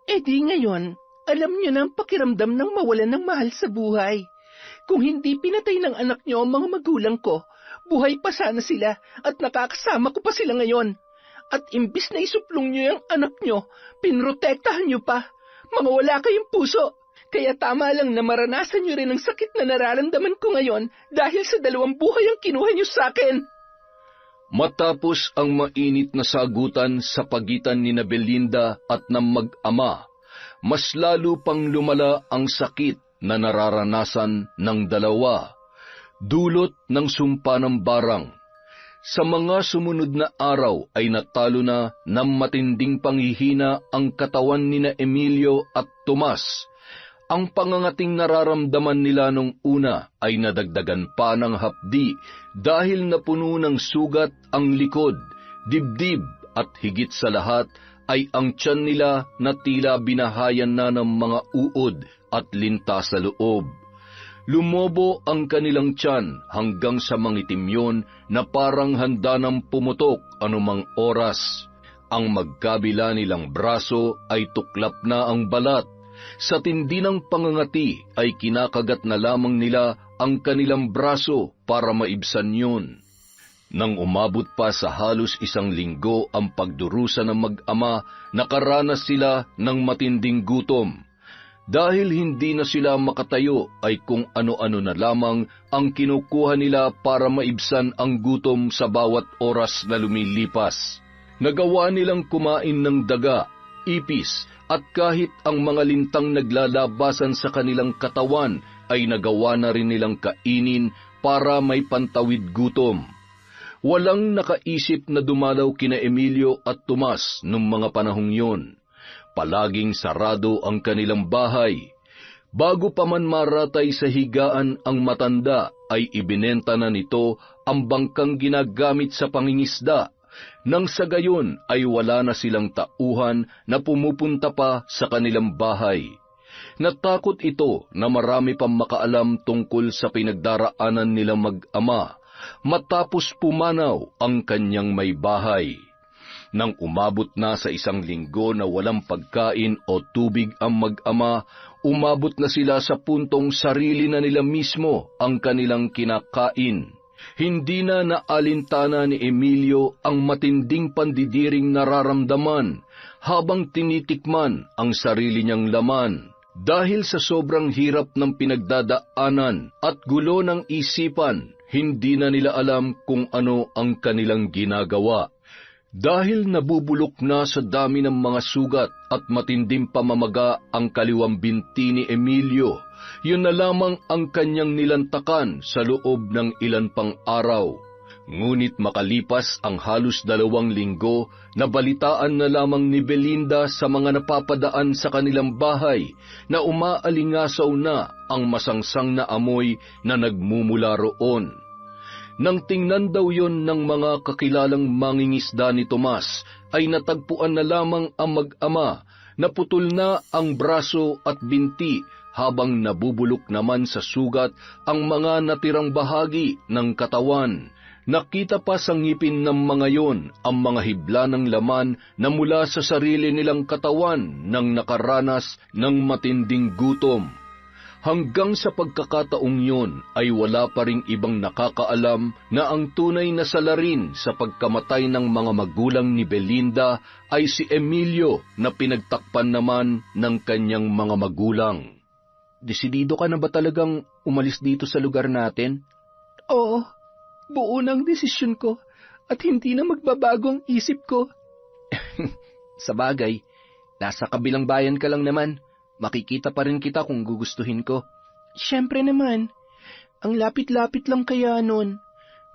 S3: Eh di ngayon, alam niyo na ang pakiramdam ng mawalan ng mahal sa buhay. Kung hindi pinatay ng anak niyo ang mga magulang ko, buhay pa sana sila at nakakasama ko pa sila ngayon. At imbis na isuplong niyo yung anak niyo, pinrotektahan niyo pa. Mga wala kayong puso. Kaya tama lang na maranasan niyo rin ang sakit na nararamdaman ko ngayon dahil sa 2 buhay ang kinuha niyo sa akin.
S1: Matapos ang mainit na sagutan sa pagitan ni Belinda at ng mag-ama, mas lalo pang lumala ang sakit na nararanasan ng dalawa. Dulot ng sumpa ng barang. Sa mga sumunod na araw ay natalo na ng matinding panghihina ang katawan nina Emilio at Tomas. Ang pangangating nararamdaman nila nung una ay nadagdagan pa ng hapdi dahil napuno ng sugat ang likod, dibdib at higit sa lahat ay ang tiyan nila na tila binahayan na ng mga uod at linta sa loob. Lumobo ang kanilang tiyan hanggang sa mangitim yun na parang handa ng pumutok anumang oras. Ang magkabila nilang braso ay tuklap na ang balat. Sa tindi ng pangangati ay kinakagat na lamang nila ang kanilang braso para maibsan yun. Nang umabot pa sa halos 1 linggo ang pagdurusa ng mag-ama, nakaranas sila ng matinding gutom. Dahil hindi na sila makatayo ay kung ano-ano na lamang ang kinukuha nila para maibsan ang gutom sa bawat oras na lumilipas. Nagawa nilang kumain ng daga, ipis, at kahit ang mga lintang naglalabasan sa kanilang katawan ay nagawa na rin nilang kainin para may pantawid gutom. Walang nakaisip na dumalaw kina Emilio at Tomas nung mga panahong yun. Palaging sarado ang kanilang bahay. Bago pa man maratay sa higaan ang matanda, ay ibinenta na nito ang bangkang ginagamit sa pangingisda. Nang sa gayon ay wala na silang tauhan na pumupunta pa sa kanilang bahay. Natakot ito na marami pang makaalam tungkol sa pinagdaraanan nilang mag-ama, matapos pumanaw ang kanyang may bahay. Nang umabot na sa 1 linggo na walang pagkain o tubig ang mag-ama, umabot na sila sa puntong sarili na nila mismo ang kanilang kinakain. Hindi na naalintana ni Emilio ang matinding pandidiring nararamdaman habang tinitikman ang sarili niyang laman. Dahil sa sobrang hirap ng pinagdadaanan at gulo ng isipan, hindi na nila alam kung ano ang kanilang ginagawa. Dahil nabubulok na sa dami ng mga sugat at matinding pamamaga ang kaliwang binti ni Emilio, yun na lamang ang kanyang nilantakan sa loob ng ilan pang araw. Ngunit makalipas ang halos 2 linggo, nabalitaan na lamang ni Belinda sa mga napapadaan sa kanilang bahay na umaalingasaw na ang masangsang na amoy na nagmumula roon. Nang tingnan daw yon ng mga kakilalang mangingisda ni Tomas, ay natagpuan na lamang ang mag-ama na putol na ang braso at binti habang nabubulok naman sa sugat ang mga natirang bahagi ng katawan. Nakita pa sa ngipin ng mga yon ang mga hibla ng laman na mula sa sarili nilang katawan nang nakaranas ng matinding gutom. Hanggang sa pagkakataong yon ay wala pa ring ibang nakakaalam na ang tunay na salarin sa pagkamatay ng mga magulang ni Belinda ay si Emilio na pinagtakpan naman ng kanyang mga magulang. Desidido ka na ba talagang umalis dito sa lugar natin?
S3: Oo, buo ng desisyon ko at hindi na magbabago ang isip ko.
S2: Sa bagay, nasa kabilang bayan ka lang naman. Makikita pa rin kita kung gugustuhin ko.
S3: Siyempre naman, ang lapit-lapit lang kaya nun.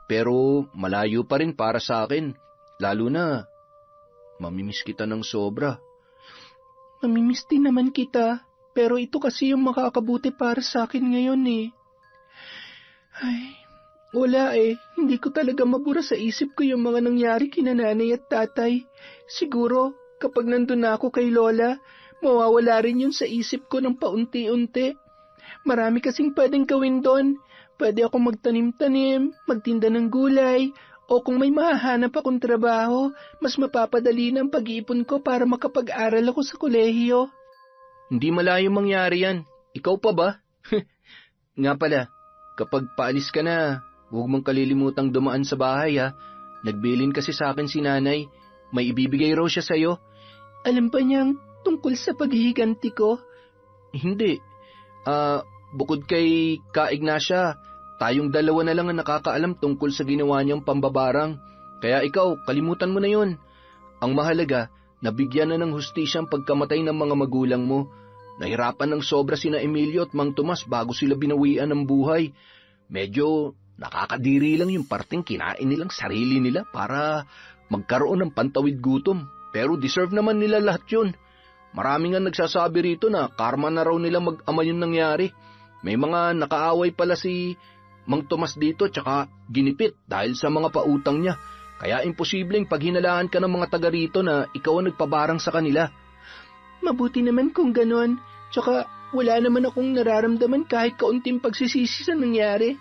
S2: Pero malayo pa rin para sa akin. Lalo na, mamimiss kita ng sobra.
S3: Mamimiss din naman kita, pero ito kasi yung makakabuti para sa akin ngayon eh. Ay, wala eh. Hindi ko talaga mabura sa isip ko yung mga nangyari kina nanay at tatay. Siguro, kapag nandun na ako kay Lola, mawawala rin yun sa isip ko ng paunti-unti. Marami kasing pwedeng gawin doon. Pwede akong magtanim-tanim, magtinda ng gulay, o kung may mahahanap akong trabaho, mas mapapadali ng pag-iipon ko para makapag-aral ako sa kolehiyo.
S2: Hindi malayo mangyari yan. Ikaw pa ba? Nga pala, kapag paalis ka na, huwag mong kalilimutang dumaan sa bahay ha. Nagbilin kasi sa akin si nanay. May ibibigay raw siya sa'yo.
S3: Alam ba niyang tungkol sa paghihiganti ko?
S2: Hindi. Bukod kay Ka Ignacia, tayong dalawa na lang ang nakakaalam tungkol sa ginawa niyang pambabarang. Kaya ikaw, kalimutan mo na yun. Ang mahalaga, nabigyan na ng hustisya ang pagkamatay ng mga magulang mo. Nahirapan ng sobra sina Emilio at Mang Tomas bago sila binawian ng buhay. Medyo nakakadiri lang yung parteng kinain nilang sarili nila para magkaroon ng pantawid gutom. Pero deserve naman nila lahat yun. Marami nga nagsasabi rito na karma na raw nila mag-ama yung nangyari. May mga nakaaway pala si Mang Tomas dito tsaka ginipit dahil sa mga pautang niya. Kaya imposibleng paghinalaan ka ng mga taga rito na ikaw ang nagpabarang sa kanila.
S3: Mabuti naman kung ganon. Tsaka wala naman akong nararamdaman kahit kaunting pagsisisi sa nangyari.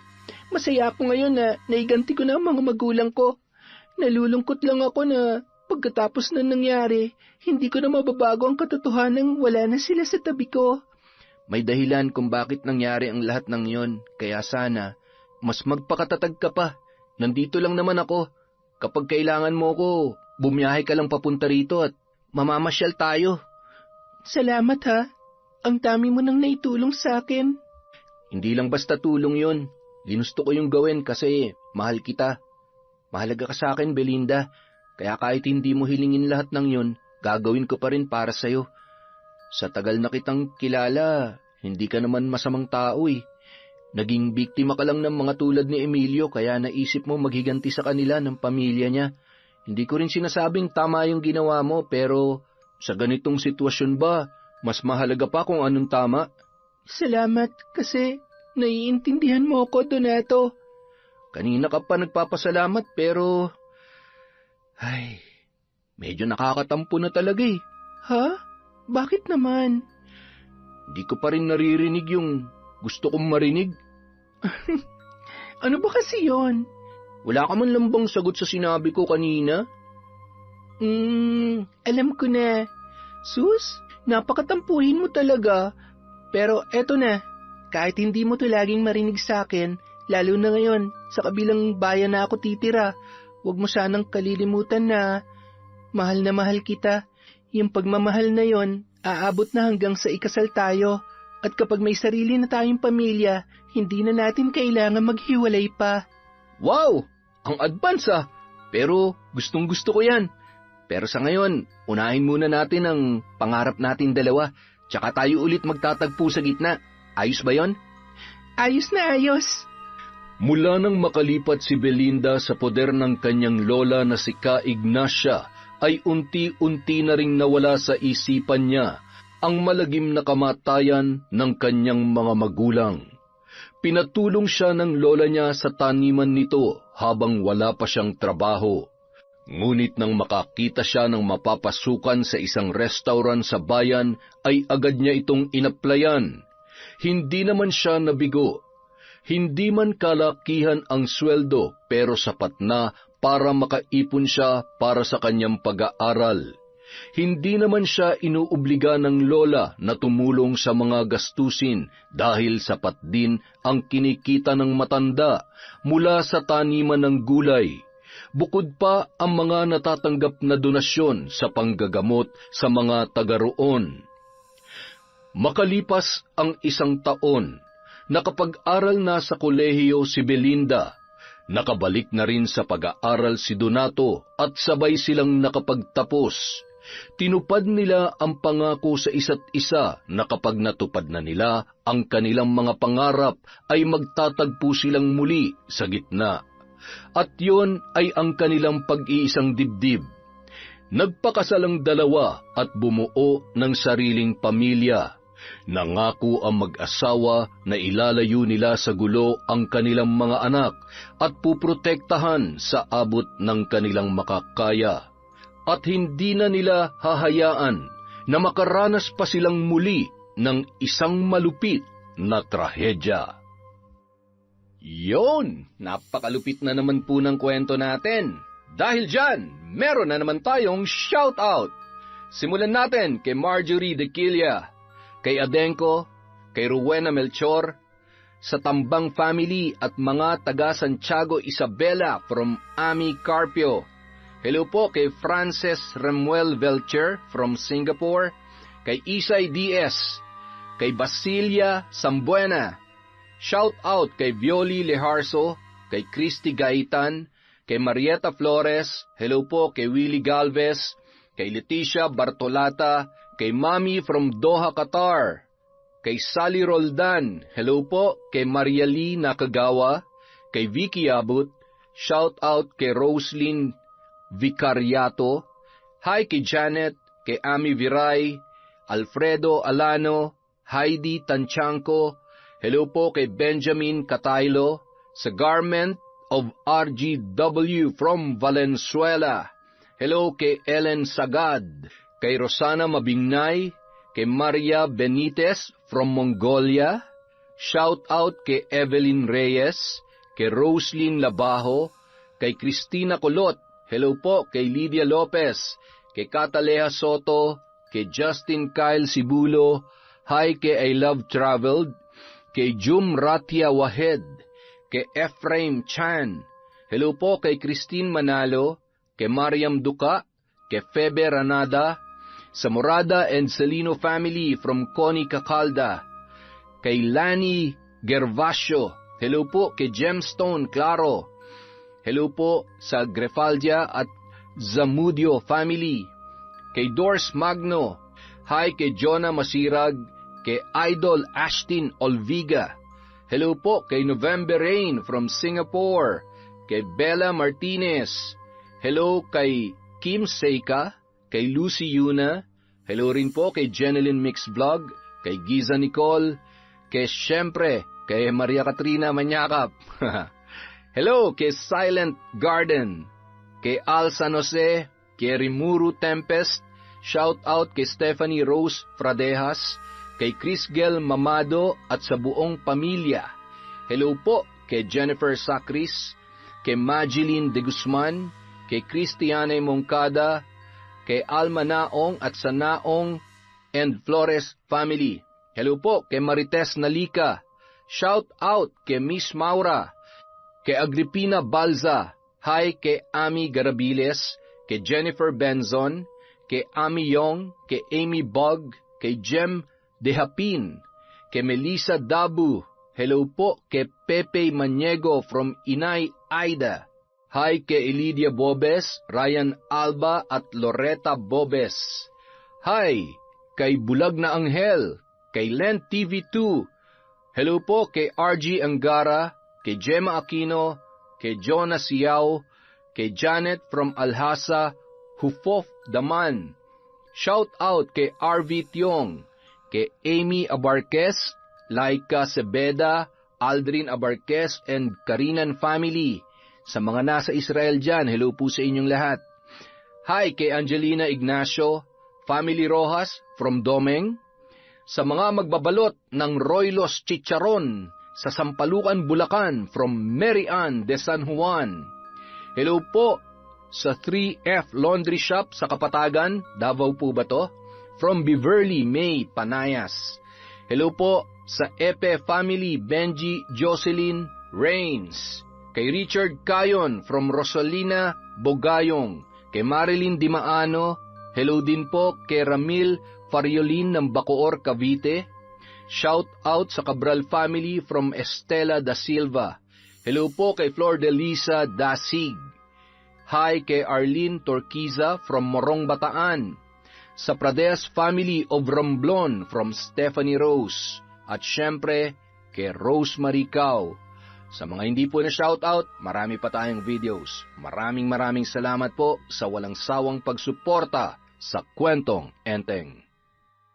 S3: Masaya ako ngayon na naiganti ko na ang mga magulang ko. Nalulungkot lang ako na pagkatapos na nangyari, hindi ko na mababago ang katotohanan wala na sila sa tabi ko.
S2: May dahilan kung bakit nangyari ang lahat ng yon, kaya sana, mas magpakatatag ka pa. Nandito lang naman ako. Kapag kailangan mo ko, bumiyahe ka lang papunta rito at mamamasyal tayo.
S3: Salamat ha. Ang dami mo nang naitulong sa akin.
S2: Hindi lang basta tulong yon. Ginusto ko yung gawin kasi mahal kita. Mahalaga ka sa akin, Belinda. Kaya kahit hindi mo hilingin lahat ng yun, gagawin ko pa rin para sa'yo. Sa tagal na kitang kilala, hindi ka naman masamang tao eh. Naging biktima ka lang ng mga tulad ni Emilio kaya naisip mo maghiganti sa kanila ng pamilya niya. Hindi ko rin sinasabing tama yung ginawa mo pero sa ganitong sitwasyon ba, mas mahalaga pa kung anong tama.
S3: Salamat kasi naiintindihan mo ako, Donato.
S2: Kanina ka pa nagpapasalamat pero ay, medyo nakakatampo na talaga eh.
S3: Ha? Bakit naman?
S2: Hindi ko pa rin naririnig yung gusto kong marinig.
S3: Ano ba kasi yon?
S2: Wala ka man lang bang sagot sa sinabi ko kanina?
S3: Alam ko na. Sus, napakatampuhin mo talaga. Pero eto na, kahit hindi mo to laging marinig sa akin, lalo na ngayon, sa kabilang bayan na ako titira, huwag mo sanang kalilimutan na mahal kita. Yung pagmamahal na yon, aabot na hanggang sa ikasal tayo. At kapag may sarili na tayong pamilya, hindi na natin kailangan maghiwalay pa.
S2: Wow! Ang advance ah! Pero gustong gusto ko yan.
S1: Pero sa ngayon, unahin muna natin ang pangarap natin dalawa, tsaka tayo ulit magtatagpo sa gitna. Ayos ba yon?
S3: Ayos na ayos.
S1: Mula nang makalipat si Belinda sa poder ng kanyang lola na si Ka Ignacia, ay unti-unti na ring nawala sa isipan niya ang malagim na kamatayan ng kanyang mga magulang. Pinatulong siya ng lola niya sa taniman nito habang wala pa siyang trabaho. Ngunit nang makakita siya ng mapapasukan sa isang restaurant sa bayan, ay agad niya itong inaplayan. Hindi naman siya nabigo. Hindi man kalakihan ang sweldo, pero sapat na para makaipon siya para sa kanyang pag-aaral. Hindi naman siya inuobliga ng lola na tumulong sa mga gastusin dahil sapat din ang kinikita ng matanda mula sa taniman ng gulay. Bukod pa ang mga natatanggap na donasyon sa panggagamot sa mga taga roon. Makalipas ang 1 taon, nakapag-aral na sa kolehiyo si Belinda. Nakabalik na rin sa pag-aaral si Donato at sabay silang nakapagtapos. Tinupad nila ang pangako sa isa't isa na kapag natupad na nila ang kanilang mga pangarap ay magtatagpo silang muli sa gitna. At yon ay ang kanilang pag-iisang dibdib. Nagpakasal ang dalawa at bumuo ng sariling pamilya. Nangako ang mag-asawa na ilalayo nila sa gulo ang kanilang mga anak at puprotektahan sa abot ng kanilang makakaya. At hindi na nila hahayaan na makaranas pa silang muli ng isang malupit na trahedya. Yon, napakalupit na naman po ng kwento natin. Dahil dyan, meron na naman tayong shoutout. Simulan natin kay Marjorie De Quilla, kay Adenco, kay Rowena Melchor, sa Tambang family at mga taga Santiago Isabela from Ami Carpio. Hello po kay Frances Remuel Velcher from Singapore, kay Isay Diaz, kay Basilia Sambuena. Shout out kay Violi Leharso, kay Christy Gaitan, kay Marieta Flores, hello po kay Willie Galvez, kay Leticia Bartolata, kay Mami from Doha, Qatar, kay Sally Roldan, hello po kay Maria Lee Nakagawa, kay Vicky Abut, shout out kay Roslyn Vicariato, hi kay Janet, kay Ami Viray, Alfredo Alano, Heidi Tanchanco, hello po kay Benjamin Cataylo, sa Garment of RGW from Valenzuela. Hello kay Ellen Sagad, kay Rosana Mabingnay, kay Maria Benitez from Mongolia. Shout out kay Evelyn Reyes, kay Roslyn Labajo, kay Cristina Colot. Hello po kay Lydia Lopez, kay Cataleja Soto, kay Justin Kyle Sibulo. Hi kay I Love Traveled, kay Jum Ratia Wahed, kay Ephraim Chan. Hello po kay Christine Manalo, kay Mariam Duca, kay Febe Ranada, sa Morada and Celino family from Connie Cacalda, kay Lani Gervasio. Hello po kay Gemstone Claro. Hello po sa Grefaldia at Zamudio family, kay Dors Magno. Hi kay Jonah Masirag, kay Idol Ashtin Olviga. Hello po kay November Rain from Singapore, kay Bella Martinez. Hello kay Kim Seika, kay Lucy Yuna. Hello rin po kay Jeneline Mix Vlog, kay Giza Nicole, kay syempre kay Maria Katrina Manyakap. Hello kay Silent Garden, kay Al San Jose, kay Rimuru Tempest. Shout out kay Stephanie Rose Fradejas, kay Crisgel Mamado at sa buong pamilya. Hello po kay Jennifer Sacris, kay Mageline De Guzman, kay Cristiane Moncada, kay Alma Naong at sa Naong and Flores family. Hello po kay Marites Nalika. Shout out kay Miss Maura, kay Agripina Balza. Hi kay Ami Garabiles, kay Jennifer Benzon, kay Ami Yong, kay Amy Bog, kay Jem Dehapin, kay Melissa Dabu. Hello po kay Pepe Maniego from Inay Aida. Hi kay Elidia Bobes, Ryan Alba at Loretta Bobes. Hi kay Bulag na Anghel, kay Len TV2. Hello po kay RG Angara, kay Gemma Aquino, kay Jonas Yao, kay Janet from Alhasa, Hufof Daman. Shout out kay RV Tiong, kay Amy Abarquez, Laika Sebeda, Aldrin Abarquez, and Karinan family. Sa mga nasa Israel dyan, hello po sa inyong lahat. Hi kay Angelina Ignacio, Family Rojas from Domeng. Sa mga magbabalot ng Roylos Chicharon sa Sampalucan, Bulacan from Mary Ann de San Juan. Hello po sa 3F Laundry Shop sa Kapatagan, Davao po ba to? From Beverly May Panayas. Hello po sa Epe Family, Benji Jocelyn Rains. Kay Richard Cayon from Rosalina, Bogayong. Kay Marilyn Dimaano, hello din po kay Ramil Fariolin ng Bacoor, Cavite. Shout out sa Cabral family from Estela da Silva. Hello po kay Flor de Lisa Dasig. Hi kay Arlene Torquiza from Morong, Bataan. Sa Prades family of Romblon from Stephanie Rose. At syempre kay Rosemary Cao. Sa mga hindi po na shoutout, marami pa tayong videos. Maraming salamat po sa walang sawang pagsuporta sa Kwentong Enteng.